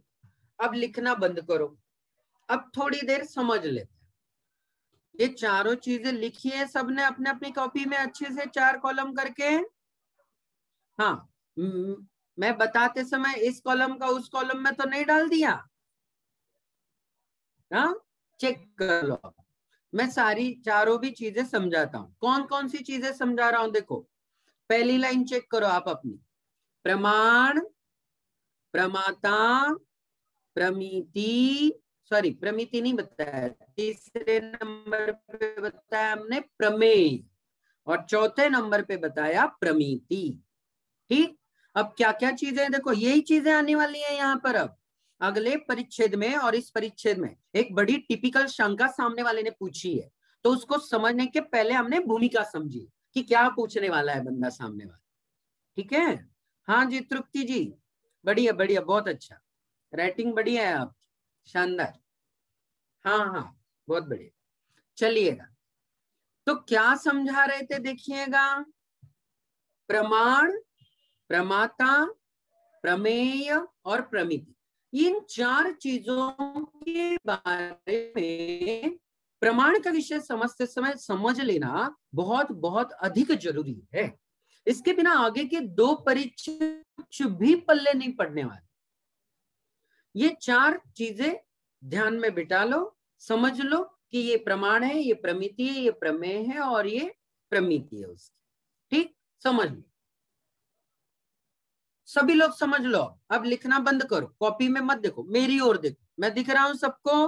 अब लिखना बंद करो, अब थोड़ी देर समझ लेते हैं। ये चारों चीजें लिखी है सबने अपने अपनी कॉपी में अच्छे से, 4 कॉलम करके। हाँ, मैं बताते समय इस कॉलम का उस कॉलम में तो नहीं डाल दिया? हाँ, चेक कर लो। मैं सारी चारों भी चीजें समझाता हूं। कौन कौन सी चीजें समझा रहा हूं देखो। पहली लाइन चेक करो आप अपनी। प्रमाण, प्रमाता, प्रमिति, सॉरी प्रमिति नहीं बताया, तीसरे नंबर पे बताया हमने प्रमेय, और चौथे नंबर पे बताया प्रमिति। ठीक, अब क्या क्या चीजें देखो, यही चीजें आने वाली है यहाँ पर। अब अगले परिच्छेद में और इस परिच्छेद में एक बड़ी टिपिकल शंका सामने वाले ने पूछी है, तो उसको समझने के पहले हमने भूमिका समझी कि क्या पूछने वाला है बंदा सामने वाला। ठीक है, हाँ जी तृप्ति जी, बढ़िया बढ़िया, बहुत अच्छा, राइटिंग बढ़िया है आप, शानदार। हाँ हाँ, बहुत बढ़िया। चलिएगा, तो क्या समझा रहे थे देखिएगा। प्रमाण, प्रमाता, प्रमेय और प्रमिति, इन चार चीजों के बारे में प्रमाण का विषय समझते समय समझ लेना बहुत बहुत अधिक जरूरी है। इसके बिना आगे के दो परिच्छेद कुछ भी पल्ले नहीं पड़ने वाले। ये चार चीजें ध्यान में बिठा लो, समझ लो कि ये प्रमाण है, ये प्रमिति है, ये प्रमेय है और ये प्रमिति है उसकी। ठीक, समझ लो, सभी लोग समझ लो। अब लिखना बंद करो, कॉपी में मत देखो, मेरी ओर देखो। मैं दिख रहा हूं सबको?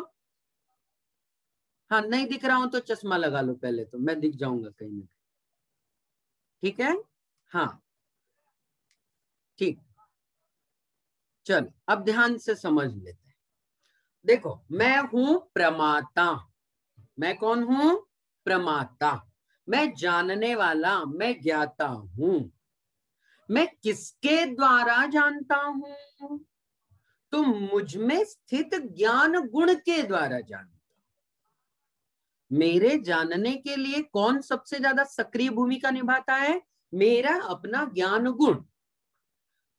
हाँ, नहीं दिख रहा हूं तो चश्मा लगा लो पहले, तो मैं दिख जाऊंगा कहीं ना कहीं। ठीक है, हाँ ठीक। चलो अब ध्यान से समझ लेते हैं। देखो, मैं हूं प्रमाता। मैं कौन हूं? प्रमाता। मैं जानने वाला, मैं ज्ञाता हूं। मैं किसके द्वारा जानता हूं? तो मुझ में स्थित ज्ञान गुण के द्वारा जानता हूं। मेरे जानने के लिए कौन सबसे ज्यादा सक्रिय भूमिका निभाता है? मेरा अपना ज्ञान गुण।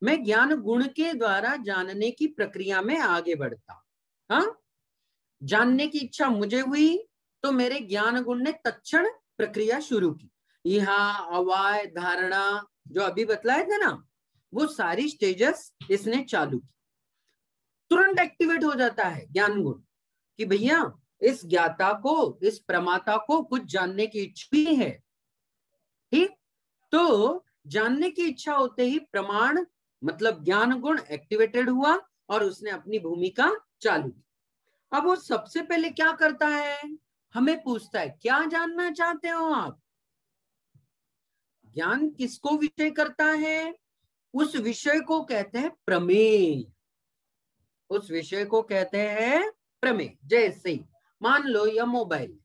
मैं ज्ञान गुण के द्वारा जानने की प्रक्रिया में आगे बढ़ता हूं। हाँ, जानने की इच्छा मुझे हुई तो मेरे ज्ञान गुण ने तत्क्षण प्रक्रिया शुरू की। यहाँ अवाय धारणा जो अभी बतलाए थे ना, वो सारी स्टेजेस इसने चालू की। तुरंत एक्टिवेट हो जाता है ज्ञान गुण कि भैया इस ज्ञाता को, इस प्रमाता को कुछ जानने की इच्छा भी है। ठीक, तो जानने की इच्छा होते ही प्रमाण मतलब ज्ञान गुण एक्टिवेटेड हुआ और उसने अपनी भूमिका चालू की। अब वो सबसे पहले क्या करता है? हमें पूछता है क्या जानना चाहते हो आप? ज्ञान किसको विषय करता है? उस विषय को कहते हैं प्रमेय। उस विषय को कहते हैं प्रमेय। जैसे मान लो यह मोबाइल,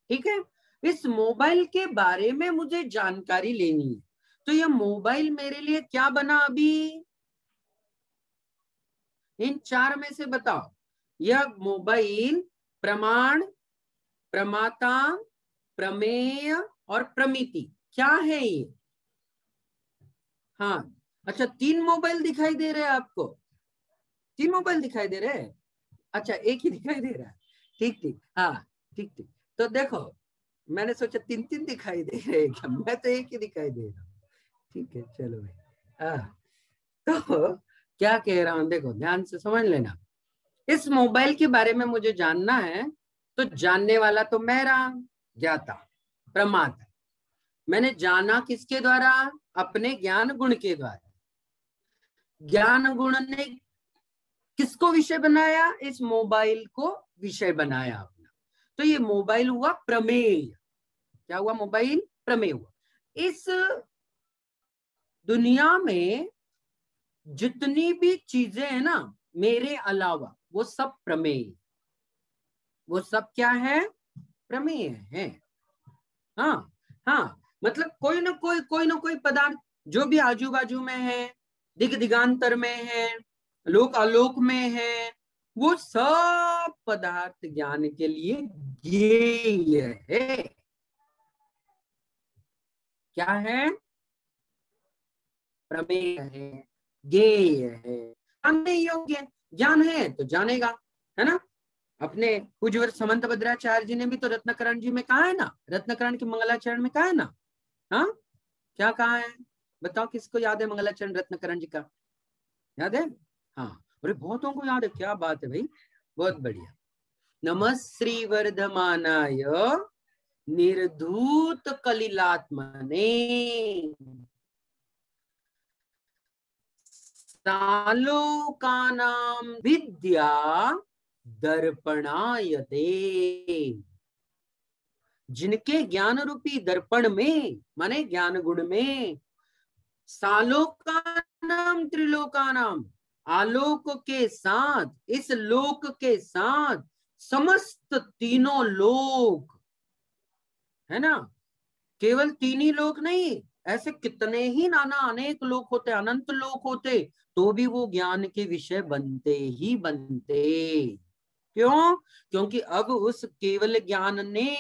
ठीक है, इस मोबाइल के बारे में मुझे जानकारी लेनी है, तो यह मोबाइल मेरे लिए क्या बना? अभी इन चार में से बताओ, यह मोबाइल प्रमाण, प्रमाता, प्रमेय और प्रमिति क्या है ये? हाँ, अच्छा, तीन मोबाइल दिखाई दे रहे हैं आपको? तीन मोबाइल दिखाई दे रहे हैं? अच्छा, एक ही दिखाई दे रहा है। ठीक ठीक, हाँ ठीक ठीक। तो देखो, मैंने सोचा तीन तीन दिखाई दे रहे हैं क्या, मैं तो एक ही दिखाई दे रहा हूँ। ठीक है, चलो भाई। हाँ, तो क्या कह रहा हूं देखो, ध्यान से समझ लेना। इस मोबाइल के बारे में मुझे जानना है, तो जानने वाला तो मैं रहा, ज्ञाता, प्रमाता। मैंने जाना किसके द्वारा? अपने ज्ञान गुण के द्वारा। ज्ञान गुण ने किसको विषय बनाया? इस मोबाइल को विषय बनाया अपना। तो ये मोबाइल हुआ प्रमेय। क्या हुआ? मोबाइल प्रमेय हुआ। इस दुनिया में जितनी भी चीजें है ना मेरे अलावा, वो सब प्रमेय। वो सब क्या है? प्रमेय है। हाँ हाँ, मतलब कोई ना कोई पदार्थ जो भी आजू बाजू में है, दिग दिगांतर में है, लोक आलोक में है, वो सब पदार्थ ज्ञान के लिए ज्ञेय है। क्या है? प्रमेय है, ज्ञेय है, जानने योग्य। ज्ञान है तो जानेगा, है ना। अपने पूज्यवर समंत भद्राचार्य जी ने भी तो रत्नकरण जी में कहा है ना, रत्नकरण के मंगलाचरण में कहा है ना। हाँ, क्या कहा है? बताओ किसको याद है मंगलाचरण रत्नकरण जी का? याद है? हाँ, अरे बहुतों को याद है, क्या बात है भाई, बहुत बढ़िया। नमः श्री वर्धमानाय निर्धूत कलिलात्मने सालोकानां विद्या दर्पणायते। जिनके ज्ञान रूपी दर्पण में, माने ज्ञान गुण में, सालोकानाम त्रिलोकानाम, आलोक के साथ, इस लोक के साथ समस्त तीनों लोक, है ना, केवल तीन ही लोक नहीं, ऐसे कितने ही नाना अनेक लोक होते, अनंत लोक होते, तो भी वो ज्ञान के विषय बनते ही बनते। क्यों? क्योंकि अब उस केवल ज्ञान ने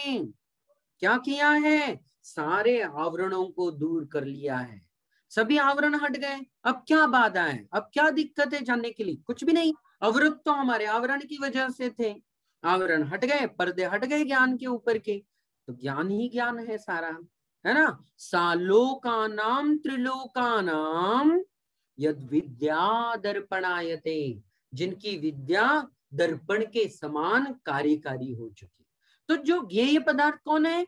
क्या किया है, सारे आवरणों को दूर कर लिया है। सभी आवरण हट गए, अब क्या बाधा है, अब क्या दिक्कत है जानने के लिए? कुछ भी नहीं। अवरुद्ध तो हमारे आवरण की वजह से थे, आवरण हट गए, पर्दे हट गए ज्ञान के ऊपर के, तो ज्ञान ही ज्ञान है सारा, है ना। सालोकानाम त्रिलोकानाम यद विद्या दर्पणायते, जिनकी विद्या दर्पण के समान कार्यकारी हो चुकी। तो जो ज्ञेय पदार्थ कौन है?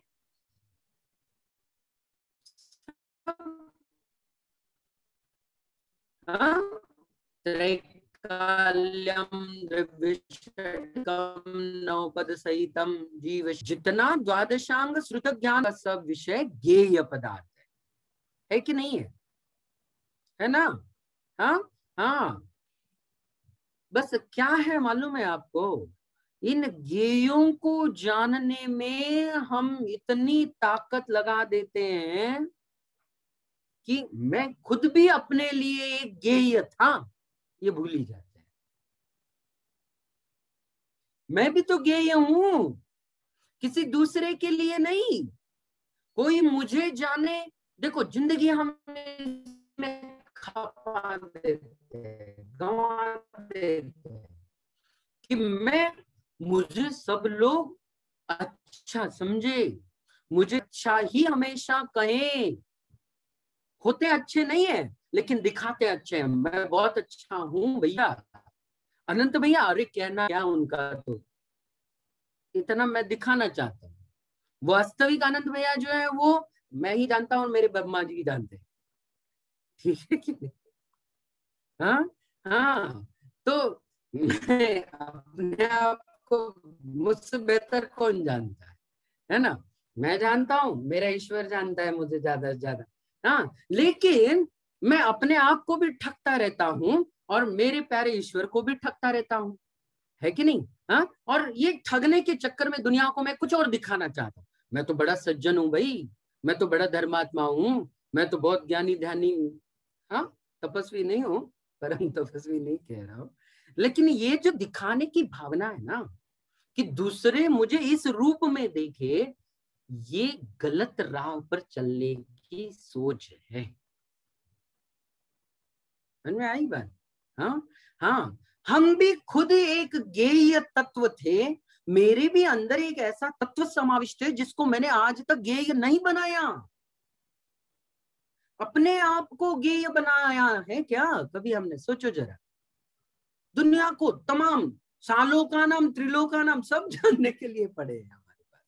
त्रैकाल्यम द्रव्यषट्कम नवपद सहितम जीव, जितना द्वादशांग श्रुत ज्ञान का सब विषय ज्ञेय पदार्थ है कि नहीं है ना? हाँ हाँ, बस क्या है मालूम है आपको, इन ज्ञेयों को जानने में हम इतनी ताकत लगा देते हैं कि मैं खुद भी अपने लिए एक ज्ञेय था, ये भूल ही जाते हैं। मैं भी तो ज्ञेय हूं, किसी दूसरे के लिए नहीं, कोई मुझे जाने। देखो जिंदगी हम खपा देते हैं, गंवा देते हैं कि मुझे सब लोग अच्छा समझे, मुझे अच्छा ही हमेशा कहें। होते अच्छे नहीं है लेकिन दिखाते अच्छे हैं, मैं बहुत अच्छा हूं भैया, अनंत भैया, अरे कहना क्या उनका, तो इतना मैं दिखाना चाहता हूँ। वास्तविक आनंद भैया जो है वो मैं ही जानता हूँ, मेरे ब्रह्मा जी जानते हैं, ठीक है कि नहीं? हाँ हाँ, तो मैं अपने आप को मुझसे बेहतर कौन जानता है ना? मैं जानता हूँ, मेरा ईश्वर जानता है मुझे ज्यादा से ज्यादा। हाँ, लेकिन मैं अपने आप को भी ठगता रहता हूँ और मेरे प्यारे ईश्वर को भी ठगता रहता हूँ, है कि नहीं? हाँ, और ये ठगने के चक्कर में दुनिया को मैं कुछ और दिखाना चाहता हूँ, मैं तो बड़ा सज्जन हूँ भाई, मैं तो बड़ा धर्मात्मा हूँ, मैं तो बहुत ज्ञानी ध्यानी, हाँ, तपस्वी नहीं हूँ, परम तपस्वी नहीं कह रहा हूँ, लेकिन ये जो दिखाने की भावना है ना, कि दूसरे मुझे इस रूप में देखे, ये गलत राह पर चलने की सोच है। समझ में आई बात? हाँ हाँ, हम भी खुद एक ज्ञेय तत्व थे, मेरे भी अंदर एक ऐसा तत्व समाविष्ट है जिसको मैंने आज तक ज्ञेय नहीं बनाया, अपने आप को ज्ञेय बनाया है क्या कभी हमने? सोचो जरा, दुनिया को तमाम सालों का नाम त्रिलोका नाम सब जानने के लिए पड़े हैं हमारे पास,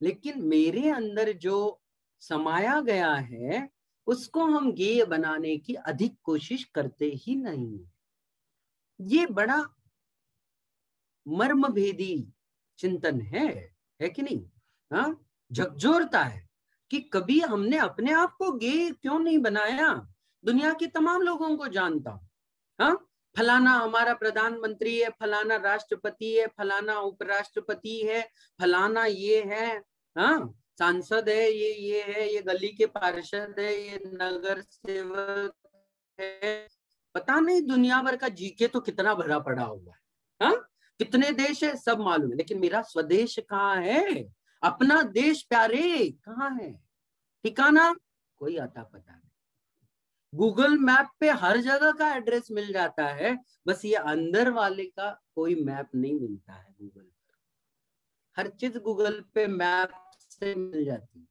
लेकिन मेरे अंदर जो समाया गया है उसको हम ज्ञेय बनाने की अधिक कोशिश करते ही नहीं। ये बड़ा मर्म भेदी चिंतन है कि नहीं? हाँ, झकझोरता है कि कभी हमने अपने आप को ज्ञेय क्यों नहीं बनाया। दुनिया के तमाम लोगों को जानता हूं, हाँ, फलाना हमारा प्रधानमंत्री है, फलाना राष्ट्रपति है, फलाना उपराष्ट्रपति है, फलाना ये है, हाँ, सांसद है, ये है, ये गली के पार्षद है, ये नगर सेवक है, पता नहीं दुनिया भर का जीके तो कितना भरा पड़ा हुआ है, हाँ, कितने देश है सब मालूम है, लेकिन मेरा स्वदेश कहाँ है, अपना देश प्यारे कहाँ है, ठिकाना कोई आता पता नहीं। गूगल मैप पे हर जगह का एड्रेस मिल जाता है, बस ये अंदर वाले का कोई मैप नहीं मिलता है गूगल पर। हर चीज गूगल पे मैप से मिल जाती है,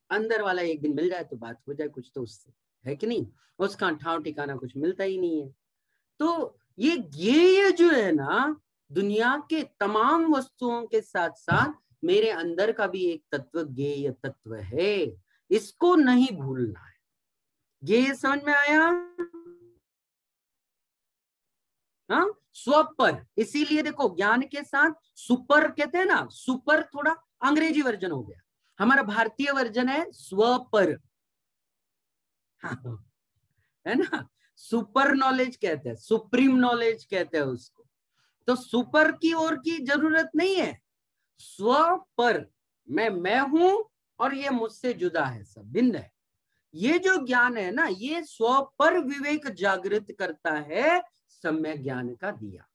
अंदर वाला एक दिन मिल जाए तो बात हो जाए कुछ तो उससे, है कि नहीं? उसका ठाव ठिकाना कुछ मिलता ही नहीं है। तो ये ज्ञेय जो है ना, दुनिया के तमाम वस्तुओं के साथ साथ मेरे अंदर का भी एक तत्व ज्ञेय तत्व है, इसको नहीं भूलना है। ज्ञेय समझ में आया? हाँ, स्वपर। इसीलिए देखो, ज्ञान के साथ सुपर कहते हैं ना, सुपर थोड़ा अंग्रेजी वर्जन हो गया, हमारा भारतीय वर्जन है स्वपर। हाँ, है ना? सुपर नॉलेज कहते हैं, सुप्रीम नॉलेज कहते हैं उसको। तो सुपर की ओर की जरूरत नहीं है, स्व पर। मैं हूं और ये मुझसे जुदा है, सब भिन्न है। ये जो ज्ञान है ना, ये स्व पर विवेक जागृत करता है, सम्यक ज्ञान का दिया।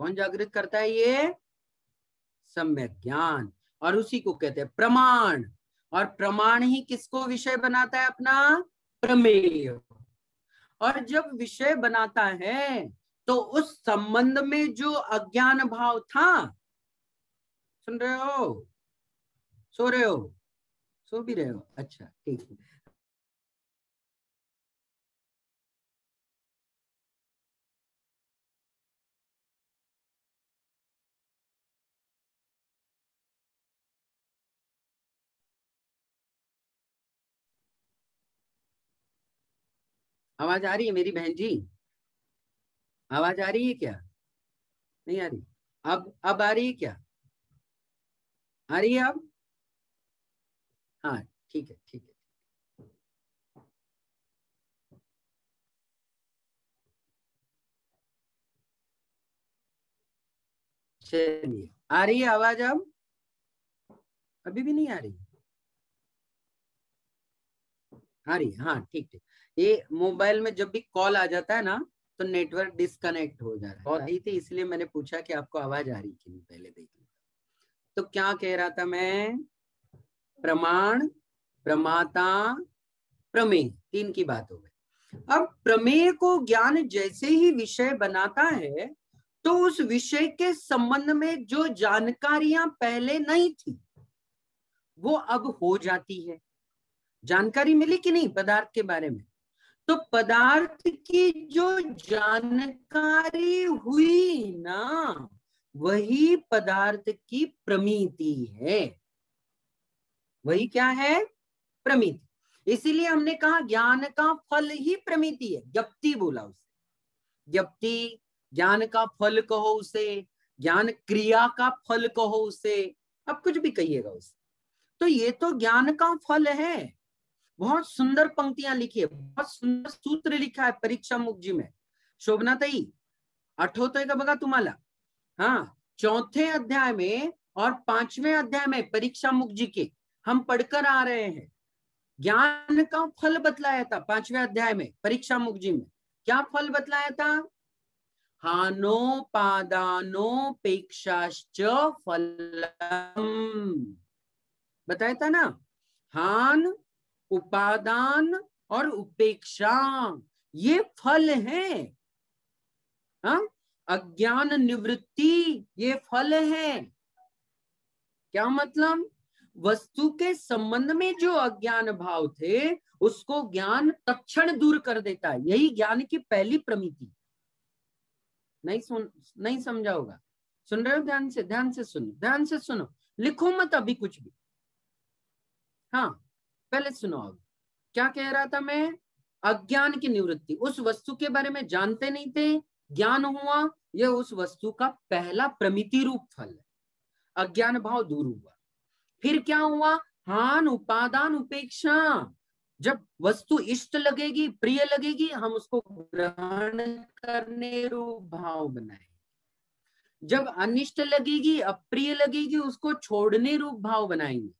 कौन जागृत करता है? ये सम्यक ज्ञान। और उसी को कहते हैं प्रमाण। और प्रमाण ही किसको विषय बनाता है? अपना प्रमेय। और जब विषय बनाता है तो उस संबंध में जो अज्ञान भाव था, सुन रहे हो? सो रहे हो? सो भी रहे हो? अच्छा, ठीक है। आवाज आ रही है मेरी बहन जी? आवाज आ रही है क्या? नहीं आ रही? अब आ रही है क्या? आ रही है अब? हाँ, ठीक है, ठीक है। चलिए, आ रही है आवाज अब? अभी भी नहीं आ रही? आ रही है, हाँ, ठीक ठीक। ये मोबाइल में जब भी कॉल आ जाता है ना, तो नेटवर्क डिस्कनेक्ट हो जा रहा है। और आई थी, इसलिए मैंने पूछा कि आपको आवाज आ रही कि नहीं, पहले देख लो। तो क्या कह रहा था मैं? प्रमाण, प्रमाता, प्रमेय, तीन की बात हो गई। अब प्रमेय को ज्ञान जैसे ही विषय बनाता है, तो उस विषय के संबंध में जो जानकारियां पहले नहीं थी, वो अब हो जाती है। जानकारी मिली कि नहीं पदार्थ के बारे में? तो पदार्थ की जो जानकारी हुई ना, वही पदार्थ की प्रमिति है। वही क्या है? प्रमिति। इसीलिए हमने कहा ज्ञान का फल ही प्रमिति है। ज्ञप्ति बोला उसे, ज्ञप्ति। ज्ञान का फल कहो उसे, ज्ञान क्रिया का फल कहो उसे, अब कुछ भी कहिएगा उसे। तो ये तो ज्ञान का फल है। बहुत सुंदर पंक्तियां लिखी है, बहुत सुंदर सूत्र लिखा है परीक्षा मुक्जी में। शोभनाताई, आठवतोय का बघा तुम्हाला? हाँ, चौथे अध्याय में और पांचवें अध्याय में परीक्षा मुक्जी के हम पढ़कर आ रहे हैं। ज्ञान का फल बतलाया था पांचवें अध्याय में परीक्षा मुक्जी में। क्या फल बतलाया था? हानोपादानोपेक्षाश्च फलम, बताया था ना। हान, उपादान और उपेक्षा, ये फल है। हाँ, अज्ञान निवृत्ति, ये फल है। क्या मतलब? वस्तु के संबंध में जो अज्ञान भाव थे, उसको ज्ञान तत्क्षण दूर कर देता है। यही ज्ञान की पहली प्रमिति। नहीं समझा होगा? सुन रहे हो? ध्यान से सुनो, ध्यान से सुनो। लिखो मत अभी कुछ भी। हाँ, पहले सुनो। अब क्या कह रहा था मैं? अज्ञान की निवृत्ति, उस वस्तु के बारे में जानते नहीं थे, ज्ञान हुआ, यह उस वस्तु का पहला प्रमिति रूप फल है। अज्ञान भाव दूर हुआ। फिर क्या हुआ? हान, उपादान, उपेक्षा। जब वस्तु इष्ट लगेगी, प्रिय लगेगी, हम उसको ग्रहण करने रूप भाव बनाए। जब अनिष्ट लगेगी, अप्रिय लगेगी, उसको छोड़ने रूप भाव बनाएंगे।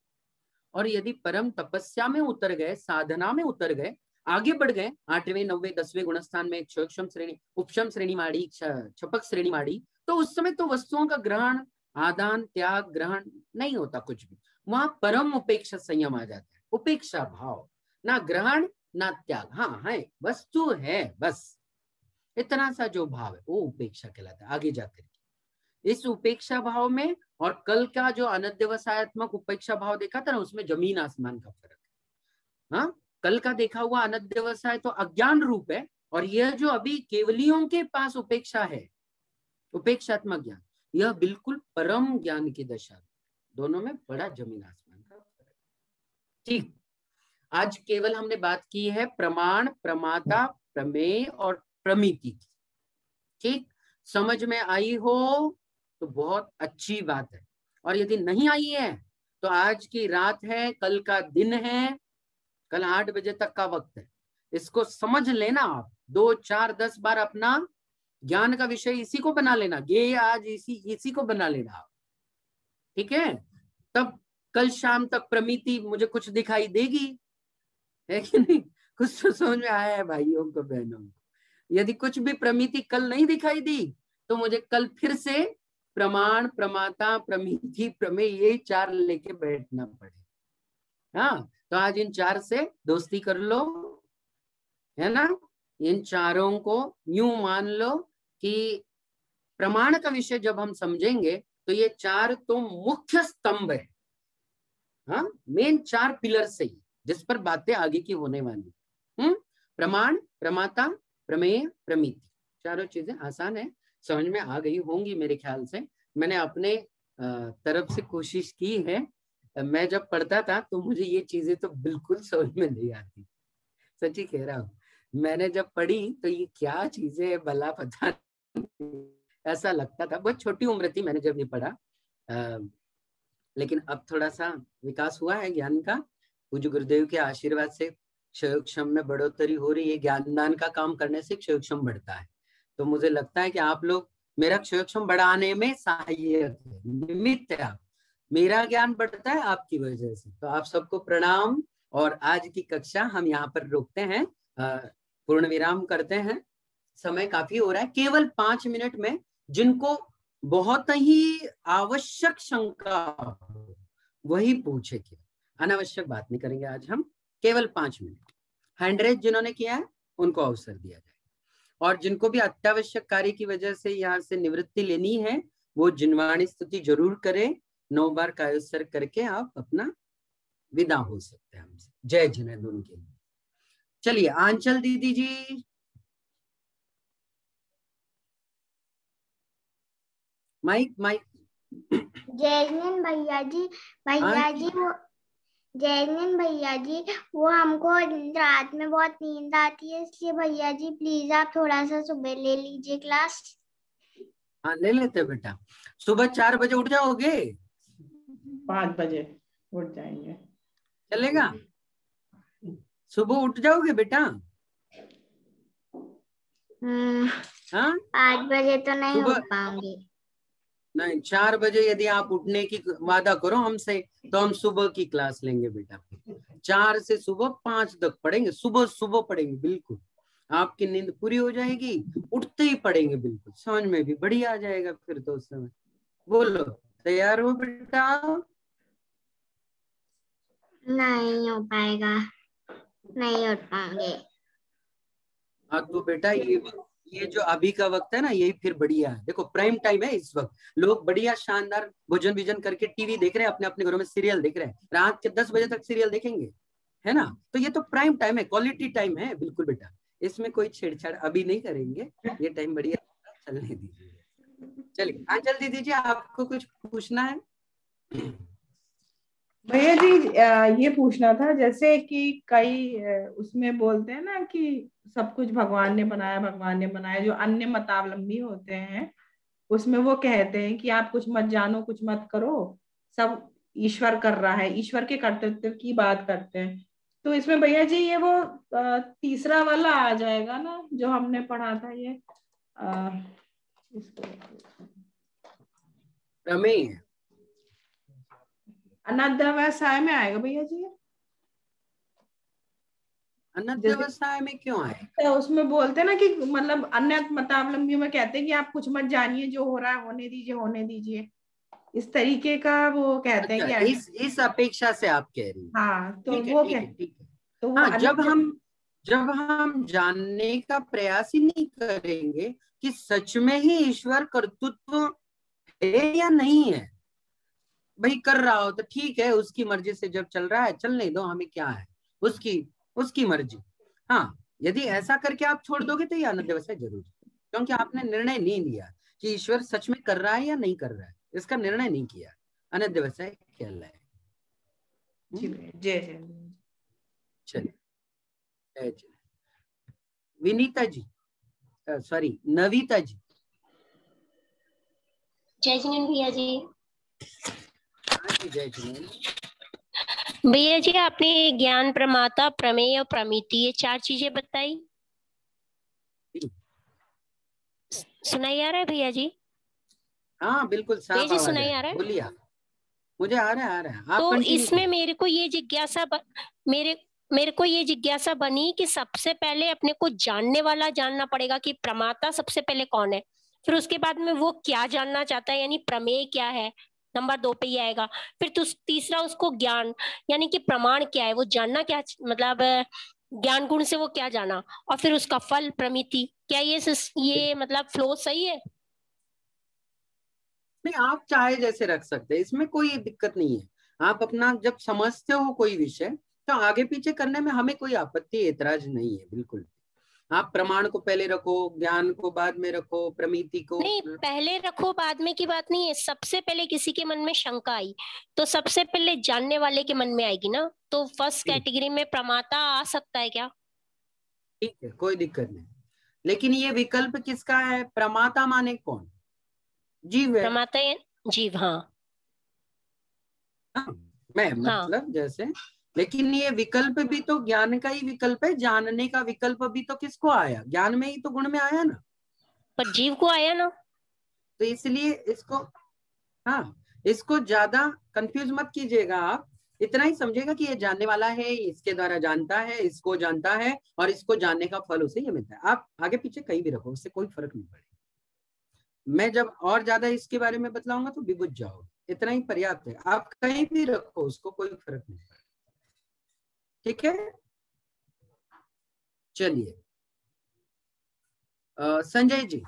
और यदि परम तपस्या में उतर गए, साधना में उतर गए, आगे बढ़ गए, 8वें 9वें 10वें गुणस्थान में क्षम श्रेणी, उपशम श्रेणी माड़ी, छपक श्रेणी माड़ी, तो उस समय तो वस्तुओं का ग्रहण, आदान, त्याग, ग्रहण नहीं होता कुछ भी। वहां परम उपेक्षा संयम आ जाता है। उपेक्षा भाव, ना ग्रहण ना त्याग, हाँ है, वस्तु है बस, इतना सा जो भाव है वो उपेक्षा कहलाता है। आगे जाकर इस उपेक्षा भाव में और कल का जो अनध्यवसायत्मक उपेक्षा भाव देखा था ना, उसमें जमीन आसमान का फर्क है। हाँ, कल का देखा हुआ अनध्यवसाय तो अज्ञान रूप है, और यह जो अभी केवलियों के पास उपेक्षा है, उपेक्षात्मक ज्ञान, यह बिल्कुल परम ज्ञान की दशा। दोनों में बड़ा जमीन आसमान का फर्क। ठीक, आज केवल हमने बात की है प्रमाण, प्रमाता, प्रमेय और प्रमिति। ठीक, समझ में आई हो तो बहुत अच्छी बात है, और यदि नहीं आई है तो आज की रात है, कल का दिन है, कल 8 बजे तक का वक्त है, इसको समझ लेना आप। 2, 4, 10 बार अपना ज्ञान का विषय इसी को बना लेना, ये आज इसी को बना लेना आप। ठीक है, तब कल शाम तक प्रमिति मुझे कुछ दिखाई देगी, है कि नहीं? कुछ तो समझ में आया है भाइयों को, बहनों को। यदि कुछ भी प्रमिति कल नहीं दिखाई दी तो मुझे कल फिर से प्रमाण, प्रमाता, प्रमिति, प्रमेय, ये 4 लेके बैठना पड़े। हाँ, तो आज इन 4 से दोस्ती कर लो, है ना। इन चारों को यूं मान लो कि प्रमाण का विषय जब हम समझेंगे तो ये 4 तो मुख्य स्तंभ है। हाँ, मेन 4 पिलर से ही जिस पर बातें आगे की होने वाली। प्रमाण, प्रमाता, प्रमेय, प्रमिति, चारों चीजें आसान है, समझ में आ गई होंगी मेरे ख्याल से। मैंने अपने तरफ से कोशिश की है। मैं जब पढ़ता था तो मुझे ये चीजें तो बिल्कुल समझ में नहीं आती, सच्ची कह रहा हूँ। मैंने जब पढ़ी तो ये क्या चीजें भला पता नहीं, ऐसा लगता था। बहुत छोटी उम्र थी मैंने जब ये पढ़ा, लेकिन अब थोड़ा सा विकास हुआ है ज्ञान का, पूज्य गुरुदेव के आशीर्वाद से क्षयोक्षम में बढ़ोतरी हो रही है। ज्ञानदान का काम करने से क्षयोक्षम बढ़ता है, तो मुझे लगता है कि आप लोग मेरा क्षयोक्षम बढ़ाने में सहायक है, निमित्त है आप। मेरा ज्ञान बढ़ता है आपकी वजह से। तो आप सबको प्रणाम, और आज की कक्षा हम यहाँ पर रोकते हैं, पूर्ण विराम करते हैं। समय काफी हो रहा है, केवल 5 मिनट में जिनको बहुत ही आवश्यक शंका हो वही पूछे, क्या अनावश्यक बात नहीं करेंगे आज हम, केवल 5 मिनट। हैंड रेज जिन्होंने किया है उनको अवसर दिया जाए, और जिनको भी अत्यावश्यक कार्य की वजह से यहाँ से निवृत्ति लेनी है वो जिनवाणी स्तुति जरूर करें। 9 बार कायोत्सर्ग करके आप अपना विदा हो सकते हैं हमसे। जय जिनेंद्र उनके लिए। चलिए आंचल दीदी जी, माइक माइक। जैस्मिन भैया जी, जैस्मिन भैया जी, वो हमको रात में बहुत नींद आती है, इसलिए भैया जी प्लीज आप थोड़ा सा सुबह ले लीजिए क्लास। हाँ ले लेते बेटा। सुबह 4 बजे उठ जाओगे? 5 बजे उठ जाएंगे, चलेगा? सुबह उठ जाओगे बेटा? हाँ, 5 बजे तो नहीं सुबह उठ पाऊंगी। नहीं, 4 बजे यदि आप उठने की वादा करो हमसे तो हम सुबह की क्लास लेंगे बेटा। 4 से सुबह 5 तक पढ़ेंगे, सुबह सुबह पढ़ेंगे, बिल्कुल आपकी नींद पूरी हो जाएगी, उठते ही पढ़ेंगे, बिल्कुल समझ में भी बढ़िया आ जाएगा फिर तो उस समय। बोलो, तैयार हो बेटा? नहीं हो पाएगा, नहीं उठ पाऊंगे। हाँ तो बेटा ये जो अभी का वक्त है ना, यही फिर बढ़िया है। देखो प्राइम टाइम है इस वक्त, लोग बढ़िया शानदार भोजन बीजन करके टीवी देख रहे हैं, अपने अपने घरों में सीरियल देख रहे हैं, रात के 10 बजे तक सीरियल देखेंगे, है ना। तो ये तो प्राइम टाइम है, क्वालिटी टाइम है, बिल्कुल बेटा, इसमें कोई छेड़छाड़ अभी नहीं करेंगे, ये टाइम बढ़िया चलने दीजिए। चलिए आंचल दीदी जी, आपको कुछ पूछना है? भैया जी ये पूछना था, जैसे कि कई उसमें बोलते हैं ना कि सब कुछ भगवान ने बनाया, भगवान ने बनाया। जो अन्य मतावलंबी होते हैं उसमें वो कहते हैं कि आप कुछ मत जानो, कुछ मत करो, सब ईश्वर कर रहा है, ईश्वर के कर्तृत्व की बात करते हैं। तो इसमें भैया जी ये वो तीसरा वाला आ जाएगा ना जो हमने पढ़ा था, ये प्रमेय अनाद्यावसाय में आएगा भैया जी। अनाद्यावसाय में क्यों आए? तो उसमें बोलते हैं ना कि मतलब अन्य मतावलंबियों में कहते हैं कि आप कुछ मत जानिए, जो हो रहा है होने दीजिए, होने दीजिए, इस तरीके का वो कहते हैं कि इस अपेक्षा से आप कह रही हैं। हाँ, तो ठीक है, वो ठीक है, ठीक है। तो वो हाँ, जब हम जानने का प्रयास ही नहीं करेंगे कि सच में ही ईश्वर कर्तृत्व है या नहीं है। भाई कर रहा हो तो ठीक है, उसकी मर्जी से जब चल रहा है चलने दो, हमें क्या है, उसकी उसकी मर्जी। हाँ, यदि ऐसा करके आप छोड़ दोगे तो ये अनध्यवसाय जरूर, क्योंकि आपने निर्णय नहीं लिया कि ईश्वर सच में कर रहा है या नहीं कर रहा है, इसका निर्णय नहीं किया, अनध्यवसाय कहलाए। जय जय। चलिए, जय जय। विनीता जी, सॉरी नविता जी। जय जिनेन्द्र भैया जी। हाँ जी, जय जिनेन्द्र भैया जी, आपने ज्ञान, प्रमाता, प्रमेय और प्रमिति, ये 4 चीजें बताई। सुनाई आ रहा है भैया जी? हाँ बिल्कुल साफ भैया जी आवाज सुनाई है, आ रहा है? बोलिए आप। मुझे आ रहा है, आ रहा है, आप तो कंटिन्यू इसमें करिए। मेरे को ये जिज्ञासा बनी कि सबसे पहले अपने को जानने वाला जानना पड़ेगा कि प्रमाता सबसे पहले कौन है, फिर उसके बाद में वो क्या जानना चाहता है, यानी प्रमेय क्या है, नंबर 2 पे ही आएगा। फिर तीसरा उसको ज्ञान, यानी कि प्रमाण क्या है, वो जानना क्या, मतलब ज्ञान गुण से वो क्या जाना, और फिर उसका फल प्रमिति। क्या ये मतलब फ्लो सही है? नहीं, आप चाहे जैसे रख सकते हैं, इसमें कोई दिक्कत नहीं है। आप अपना जब समझते हो कोई विषय तो आगे पीछे करने में हमें कोई आपत्ति एतराज नहीं है, बिल्कुल। आप प्रमाण को पहले रखो, ज्ञान को बाद में रखो, प्रमिति को। नहीं, पहले रखो बाद में की बात नहीं है। सबसे पहले किसी के मन में शंका आई तो सबसे पहले जानने वाले के मन में आएगी ना, तो फर्स्ट कैटेगरी में प्रमाता आ सकता है क्या? ठीक है, कोई दिक्कत नहीं, लेकिन ये विकल्प किसका है? प्रमाता माने कौन? जीव है। प्रमाता जीव, हाँ हाँ, मैं हाँ। मतलब जैसे, लेकिन ये विकल्प भी तो ज्ञान का ही विकल्प है, जानने का विकल्प भी तो किसको आया? ज्ञान में ही तो, गुण में आया ना, पर जीव को आया ना। तो इसलिए इसको, हाँ, इसको ज्यादा कंफ्यूज मत कीजिएगा आप। इतना ही समझेगा कि ये जानने वाला है, इसके द्वारा जानता है, इसको जानता है, और इसको जानने का फल उसे ये मिलता है। आप आगे पीछे कहीं भी रखो, उससे कोई फर्क नहीं पड़ेगा। मैं जब और ज्यादा इसके बारे में बतलाऊंगा तो बिबुझ जाओगे, इतना ही पर्याप्त है। आप कहीं भी रखो, उसको कोई फर्क नहीं पड़ेगा। ठीक है, चलिए संजय जी।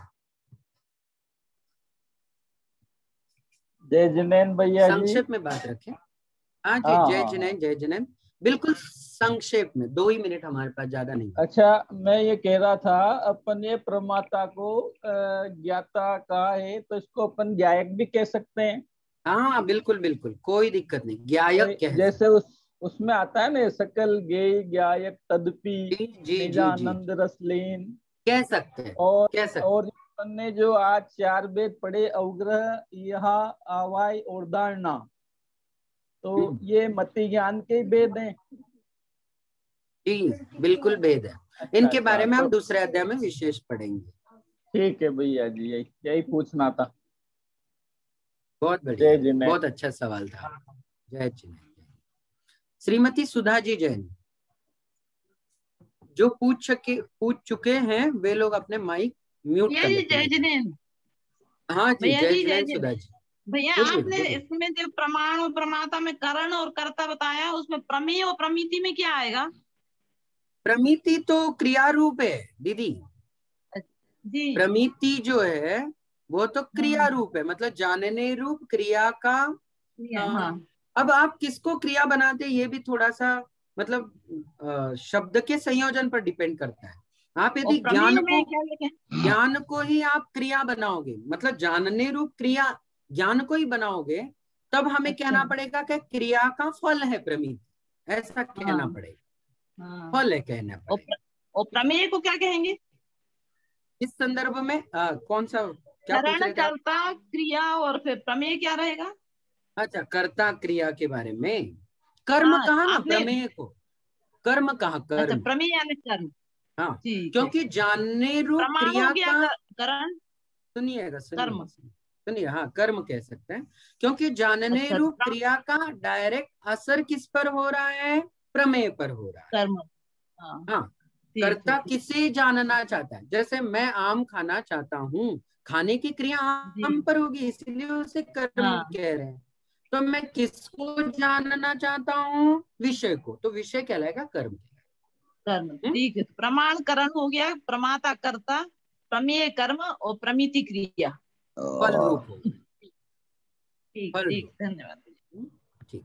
जय जिनेन्द्र भैया जी। संक्षेप में बात रखें। हाँ जी, हाँ जय हाँ। जिनेन्द्र, जय जिनेन्द्र, बिल्कुल संक्षेप में, 2 ही मिनट हमारे पास, ज्यादा नहीं। अच्छा, मैं ये कह रहा था, अपन ये प्रमाता को ज्ञाता का है तो इसको अपन ज्ञायक भी कह सकते हैं। हाँ बिल्कुल बिल्कुल, कोई दिक्कत नहीं, ज्ञायक कह जैसे सकते। उसमें आता है ना, सकल गेय ज्ञायक तदपि जी जी जी जी, निजानंद रसलीन। कह सकते हैं, और कह सकते। और अपन ने जो आज 4 वेद पढ़े, अवग्रह, यह, आवाय और धारणा, तो ये मति ज्ञान के वेद हैं। जी बिल्कुल भेद है। अच्छा, इनके बारे में हम तो दूसरे अध्याय में विशेष पढ़ेंगे। ठीक है भैया जी, यही पूछना था। बहुत जय बढ़िया, जिनेन्द्र। बहुत अच्छा सवाल था। जय जिनेन्द्र। श्रीमती सुधा जी जैन, जो पूछ चुके हैं वे लोग अपने माइक म्यूट कर लेते जय हैं। जिनेन्द्र। हाँ जी, भैया जय जी, जिनेन्द्र सुधा जी। भैया बोलिए आपने बोलिए। इसमें जो प्रमाण और प्रमाता में करण और कर्ता बताया, उसमें प्रमेय और प्रमिति में क्या आएगा? प्रमिति तो क्रिया रूप है दीदी। जी। प्रमिति जो है वो तो क्रिया रूप है, मतलब जानने रूप क्रिया का। हाँ। अब आप किसको क्रिया बनाते ये भी थोड़ा सा, मतलब शब्द के संयोजन पर डिपेंड करता है। आप यदि और प्रमेय में क्या लिखे? ज्ञान को ही आप क्रिया बनाओगे, मतलब जानने रूप क्रिया ज्ञान को ही बनाओगे, तब हमें अच्छा। कहना पड़ेगा कि क्रिया का फल है प्रमिति, ऐसा कहना हाँ। पड़ेगा। हाँ। फल है कहना पड़ेगा। और प्रमेय को क्या कहेंगे? इस संदर्भ में कौन सा, क्या पूछ करण, रहे थे आप? कर्ता, क्रिया, और फिर प्रमेय क्या रहेगा? अच्छा, कर्ता क्रिया के बारे में। कर्म हाँ, कहा ना, आपने। प्रमेय को कर्म कहा, अच्छा, कर्म। प्रमेय यानी कर्म। हाँ, ठीक है। क्योंकि जानने रूप प्रमाण क्रिया हो गया का, करण, सुनिएगा कर्म। सुनिए, हाँ कर्म कह सकते हैं, क्योंकि जानने अच्छा, रूप क्रिया का डायरेक्ट असर किस पर हो रहा है? प्रमेय पर हो रहा है। कर्म। हाँ, हाँ, ठीक कर्ता है। किसे जानना चाहता है? जैसे मैं आम खाना चाहता हूँ, खाने की क्रिया आम पर होगी, इसलिए उसे कर्म हाँ। कह रहे हैं। तो मैं किसको जानना चाहता हूँ? विषय को, तो विषय कहलाएगा कर्म। कर्म, ठीक है। तो प्रमाण करण हो गया, प्रमाता कर्ता, प्रमेय कर्म, और प्रमिति क्रिया। फल रूप होगा। ठीक फल ठीक, धन्यवाद। ठीक,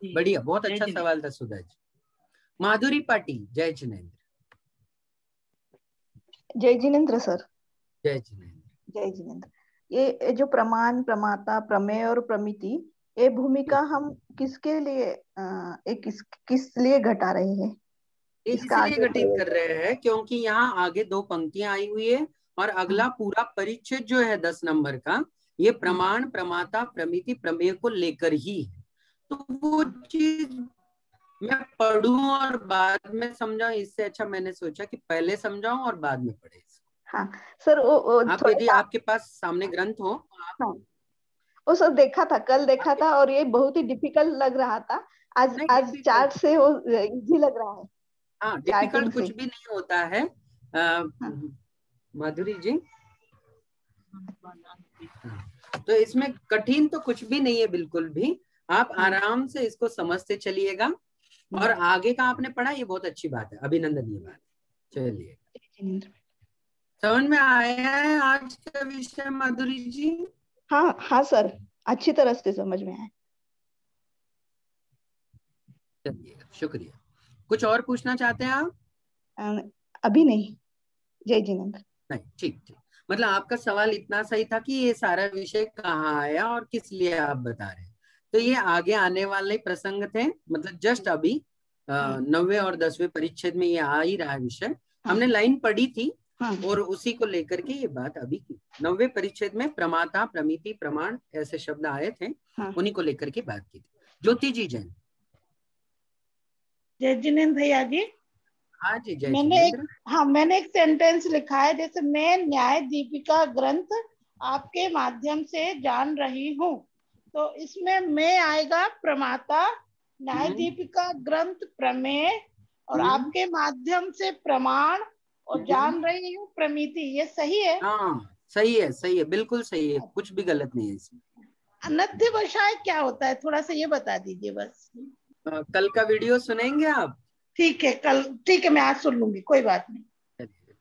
ठीक, बढ़िया, बहुत जय अच्छा जिनेंद्र। सवाल था सुधा जी। माधुरी पाटिल, जय जिनेंद्र। जय जिनेंद्र सर। जय जिनेंद्र। जय जिनेंद्र। ये जो प्रमाण, प्रमाता, प्रमेय और प्रमिति, ये भूमिका हम किसके लिए किस लिए घटा रहे हैं? ये इसका इसीलिए आगे घटित कर रहे हैं क्योंकि यहाँ आगे 2 पंक्तियां आई हुई है और अगला पूरा परिच्छेद जो है 10 नंबर का, ये प्रमाण, प्रमाता, प्रमिति, प्रमेय को लेकर ही है। तो वो चीज मैं पढ़ूं और बाद में समझाऊं, इससे अच्छा मैंने सोचा कि पहले समझाऊं और बाद में पढ़े। हाँ सर, वो आप यदि आपके पास सामने ग्रंथ हो हाँ, वो सर देखा था, कल देखा था और ये बहुत ही डिफिकल्ट लग रहा था। आज चार्ट से वो इजी लग रहा है। हाँ, डिफिकल्ट कुछ भी नहीं होता है माधुरी जी। तो इसमें कठिन तो कुछ भी नहीं है बिल्कुल भी, आप आराम से इसको समझते चलिएगा। और आगे का आपने पढ़ा, ये बहुत अच्छी बात है, अभिनंदनीय बात। चलिए, समझ में आया है आज का विषय माधुरी जी? हाँ हाँ सर, अच्छी तरह से समझ में आया। चलिए, शुक्रिया। कुछ और पूछना चाहते हैं आप? अभी नहीं। जय जिनेंद्र। नहीं, ठीक ठीक, मतलब आपका सवाल इतना सही था कि ये सारा विषय कहाँ आया और किस लिए आप बता रहे हैं। तो ये आगे आने वाले प्रसंग थे, मतलब जस्ट अभी 9वें और 10वें परिच्छेद में ये आ ही रहा है विषय। हमने लाइन पढ़ी थी और उसी को लेकर के ये बात अभी की। 9वें परिच्छेद में प्रमाता, प्रमिति, प्रमाण ऐसे शब्द आए थे, उन्हीं को लेकर के बात की थी। ज्योति जी जैन। जय जिनेंद्र भैया जी। हाँ जी, जय जिनेंद्र। मैंने एक सेंटेंस लिखा है, जैसे मैं न्याय दीपिका ग्रंथ आपके माध्यम से जान रही हूँ, तो इसमें मैं आएगा प्रमाता, न्याय दीपिका ग्रंथ प्रमेय, और आपके माध्यम से प्रमाण, और जान रही हूँ प्रमिति। ये सही है? हाँ, सही है, सही है, बिल्कुल सही है, कुछ भी गलत नहीं है इसमें। अनध्यवसाय क्या होता है, थोड़ा सा ये बता दीजिए बस। कल का वीडियो सुनेंगे आप? ठीक है, कल ठीक है, मैं आज सुन लूंगी, कोई बात नहीं,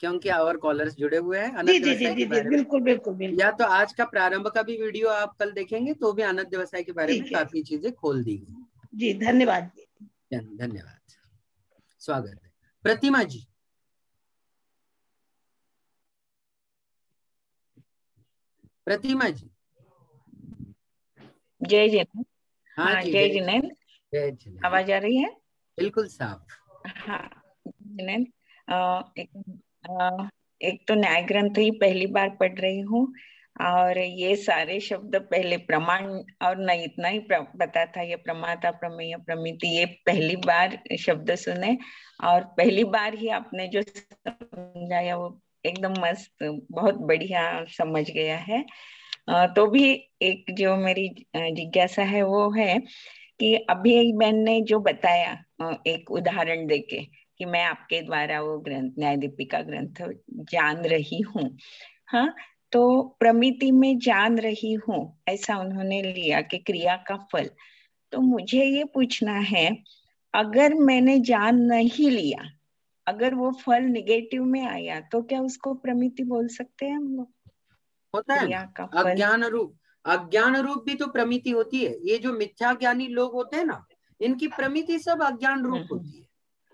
क्योंकि और कॉलर्स जुड़े हुए हैं जी जी जी जी, बिल्कुल बिल्कुल बिल्कुल। या तो आज का प्रारंभ का भी वीडियो आप कल देखेंगे तो भी अनंत व्यवसाय के बारे में काफी चीजें खोल दी गई। जी, धन्यवाद जी। धन्यवाद, स्वागत है। प्रतिमा जी। प्रतिमा जी। जय जिनेंद्र। हाँ जी, जय जिनेंद्र। जय जिनेंद्र। आवाज आ रही है? बिल्कुल साफ। हाँ जिनेंद्र, एक तो न्याय ग्रंथ ही पहली बार पढ़ रही हूँ, और ये सारे शब्द पहले प्रमाण और नहीं इतना ही पता था, ये प्रमाता, प्रमेय, प्रमिति, ये पहली बार शब्द सुने, और पहली बार ही आपने जो समझाया वो एकदम मस्त, बहुत बढ़िया समझ गया है। तो भी एक जो मेरी जिज्ञासा है वो है कि अभी एक बहन ने जो बताया एक उदाहरण देके कि मैं आपके द्वारा वो ग्रंथ न्याय दीपिका ग्रंथ जान रही हूँ, हाँ, तो प्रमिति में जान रही हूँ ऐसा उन्होंने लिया कि क्रिया का फल। तो मुझे ये पूछना है, अगर मैंने जान नहीं लिया, अगर वो फल निगेटिव में आया तो क्या उसको प्रमिति बोल सकते हैं हम लोग? होता है ना, अज्ञान रूप भी तो प्रमिति होती है। ये जो मिथ्या ज्ञानी लोग होते हैं ना, इनकी प्रमिति सब अज्ञान रूप होती है,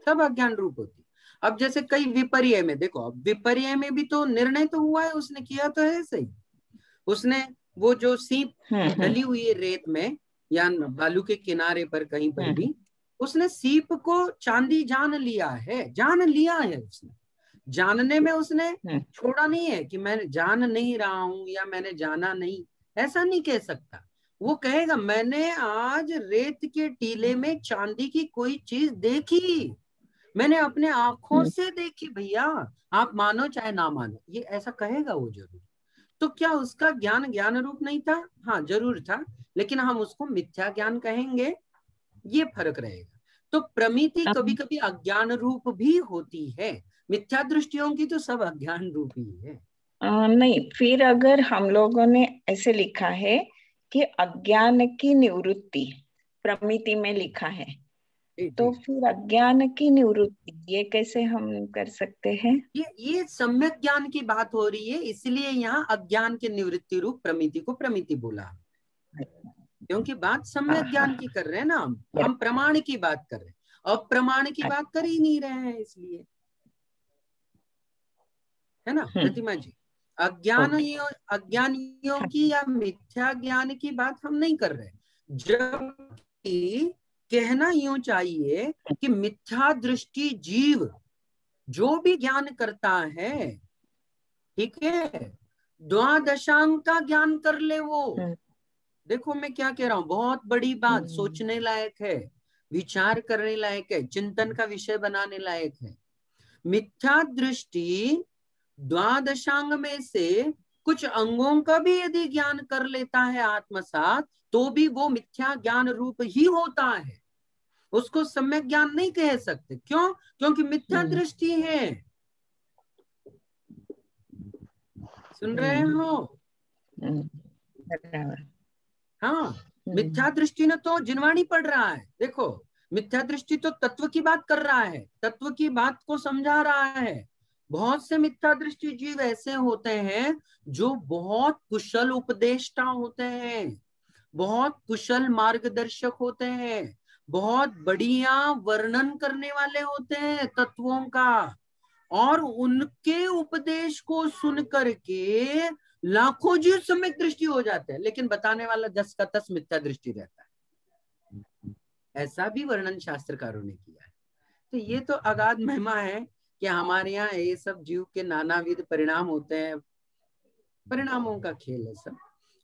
सब अज्ञान रूप होती है। अब जैसे कई विपर्य में देखो, अब विपर्य में भी तो निर्णय तो हुआ है, उसने किया तो है सही। उसने वो जो सीप डली हुई है रेत में या बालू के किनारे पर कहीं पर भी, उसने सीप को चांदी जान लिया है, जान लिया है उसने। जानने में उसने छोड़ा नहीं है कि मैं जान नहीं रहा हूं या मैंने जाना नहीं, ऐसा नहीं कह सकता। वो कहेगा मैंने आज रेत के टीले में चांदी की कोई चीज देखी, मैंने अपने आंखों से देखी भैया, आप मानो चाहे ना मानो, ये ऐसा कहेगा वो जरूर। तो क्या उसका ज्ञान ज्ञान रूप नहीं था? हाँ जरूर था, लेकिन हम उसको मिथ्या ज्ञान कहेंगे, ये फर्क रहेगा। तो प्रमिति कभी कभी अज्ञान रूप भी होती है, मिथ्या दृष्टियों की तो सब अज्ञान रूप ही है। नहीं, फिर अगर हम लोगों ने ऐसे लिखा है कि अज्ञान की निवृत्ति प्रमिति में लिखा है, तो फिर अज्ञान की निवृत्ति ये कैसे हम कर सकते हैं? ये सम्यक ज्ञान की बात हो रही है, इसलिए यहाँ अज्ञान के निवृत्ति रूप प्रमिति को प्रमिति बोला। क्योंकि बात सम्यक ज्ञान की कर रहे हैं ना, हम प्रमाण की बात कर रहे हैं, अब प्रमाण की बात कर ही नहीं रहे हैं, इसलिए, है ना प्रतिमा जी। अज्ञानियों की या मिथ्या ज्ञान की बात हम नहीं कर रहे, जबकि कहना यूं चाहिए कि मिथ्या दृष्टि जीव जो भी ज्ञान करता है, ठीक है, द्वादशांग का ज्ञान कर ले वो। देखो मैं क्या कह रहा हूं, बहुत बड़ी बात, सोचने लायक है, विचार करने लायक है, चिंतन का विषय बनाने लायक है। मिथ्या दृष्टि द्वादशांग में से कुछ अंगों का भी यदि ज्ञान कर लेता है आत्मसात, तो भी वो मिथ्या ज्ञान रूप ही होता है, उसको सम्यक ज्ञान नहीं कह सकते। क्यों? क्योंकि मिथ्या दृष्टि है। सुन रहे हो? हाँ, मिथ्या दृष्टि ने तो जिनवाणी पढ़ रहा है। देखो, मिथ्या दृष्टि तो तत्व की बात कर रहा है, तत्व की बात को समझा रहा है। बहुत से मिथ्या दृष्टि जीव ऐसे होते हैं जो बहुत कुशल उपदेष्टा होते हैं, बहुत कुशल मार्गदर्शक होते हैं, बहुत बढ़िया वर्णन करने वाले होते हैं तत्वों का, और उनके उपदेश को सुन करके लाखों जीव सम्यक दृष्टि हो जाते हैं, लेकिन बताने वाला 10 का 10 मिथ्या दृष्टि रहता है। ऐसा भी वर्णन शास्त्रकारों ने किया है। तो ये तो अगाध महिमा है कि हमारे यहाँ ये सब जीव के नानाविध परिणाम होते हैं, परिणामों का खेल है सब।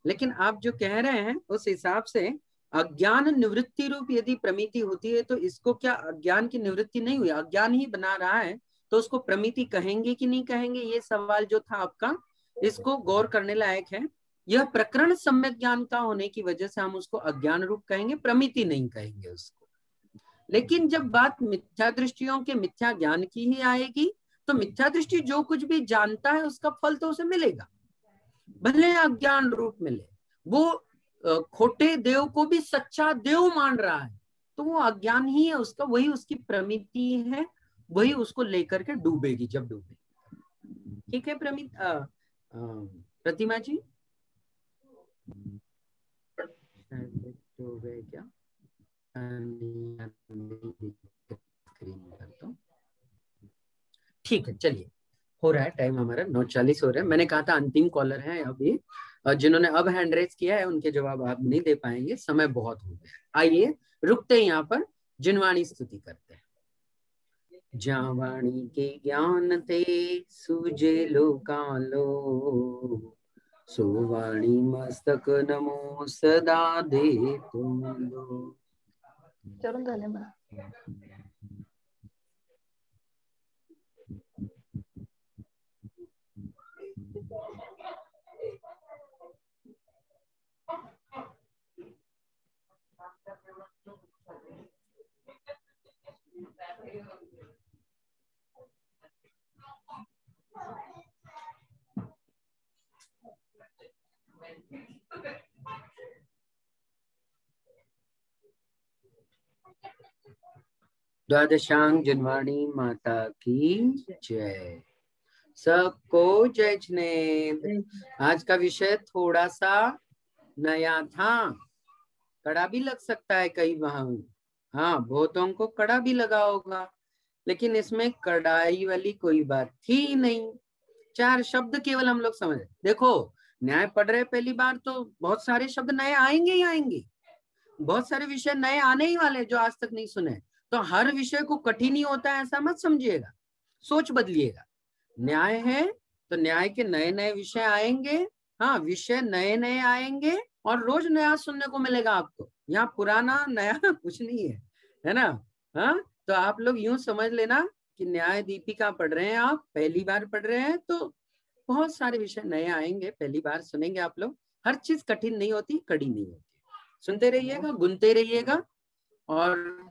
लेकिन आप जो कह रहे हैं उस हिसाब से अज्ञान निवृत्ति रूप यदि प्रमिति होती है, तो इसको क्या अज्ञान की निवृत्ति नहीं हुई, अज्ञान ही बना रहा है, तो उसको प्रमिति कहेंगे कि नहीं कहेंगे, ये सवाल जो था आपका, इसको गौर करने लायक है। यह प्रकरण सम्यक ज्ञान का होने की वजह से हम उसको अज्ञान रूप कहेंगे, प्रमिति नहीं कहेंगे उसको। लेकिन जब बात मिथ्या दृष्टियों के मिथ्या ज्ञान की ही आएगी, तो मिथ्या दृष्टि जो कुछ भी जानता है उसका फल तो उसे मिलेगा, भले अज्ञान रूप मिले। वो खोटे देव को भी सच्चा देव मान रहा है, तो वो अज्ञान ही है उसका, वही उसकी प्रमिति है, वही उसको लेकर के डूबेगी जब डूबेगी। ठीक है प्रतिमा जी, हो गए क्या? ठीक है, चलिए, हो रहा है टाइम हमारा 9:40 हो रहा है। मैंने कहा था अंतिम कॉलर है अभी, जिन्होंने अब हैंड रेज किया है उनके जवाब आप नहीं दे पाएंगे, समय बहुत हो गया। आइए रुकते हैं यहाँ पर, जिनवाणी स्तुति करते हैं। जावाणी के ज्ञान ते सूझे लोकालो, सोवाणी मस्तक नमो सदा दे तुम। चरण झाले मला। द्वादशांग जिनवाणी माता की जय। सबको जय जिनेन्द्र। आज का विषय थोड़ा सा नया था, कड़ा भी लग सकता है कई वहां, हाँ बहुतों को कड़ा भी लगा होगा, लेकिन इसमें कड़ाई वाली कोई बात थी नहीं। 4 शब्द केवल हम लोग समझ। देखो न्याय पढ़ रहे पहली बार तो बहुत सारे शब्द नए आएंगे ही आएंगे, बहुत सारे विषय नए आने ही वाले जो आज तक नहीं सुने। तो हर विषय को कठिन ही होता है ऐसा मत समझिएगा, सोच बदलिएगा। न्याय है तो न्याय के नए नए विषय आएंगे, हाँ विषय नए नए आएंगे और रोज नया सुनने को मिलेगा आपको। यहाँ पुराना नया कुछ नहीं है ना। हाँ तो आप लोग यूं समझ लेना कि न्याय दीपिका पढ़ रहे हैं, आप पहली बार पढ़ रहे हैं, तो बहुत सारे विषय नए आएंगे, पहली बार सुनेंगे आप लोग। हर चीज कठिन नहीं होती, कड़ी नहीं होती। सुनते रहिएगा, गुनते रहिएगा और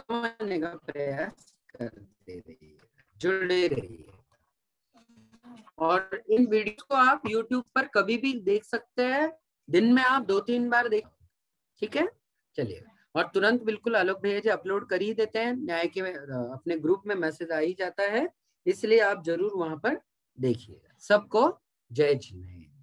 समझने का प्रयास करते रहिएगा, जुड़े रहिए। और इन वीडियो को आप YouTube पर कभी भी देख सकते हैं, दिन में आप 2-3 बार देख, ठीक है। चलिए, और तुरंत बिल्कुल आलोक भैया जी अपलोड कर ही देते हैं, न्याय के अपने ग्रुप में मैसेज आ ही जाता है, इसलिए आप जरूर वहां पर देखिएगा। सबको जय जिनेन्द्र।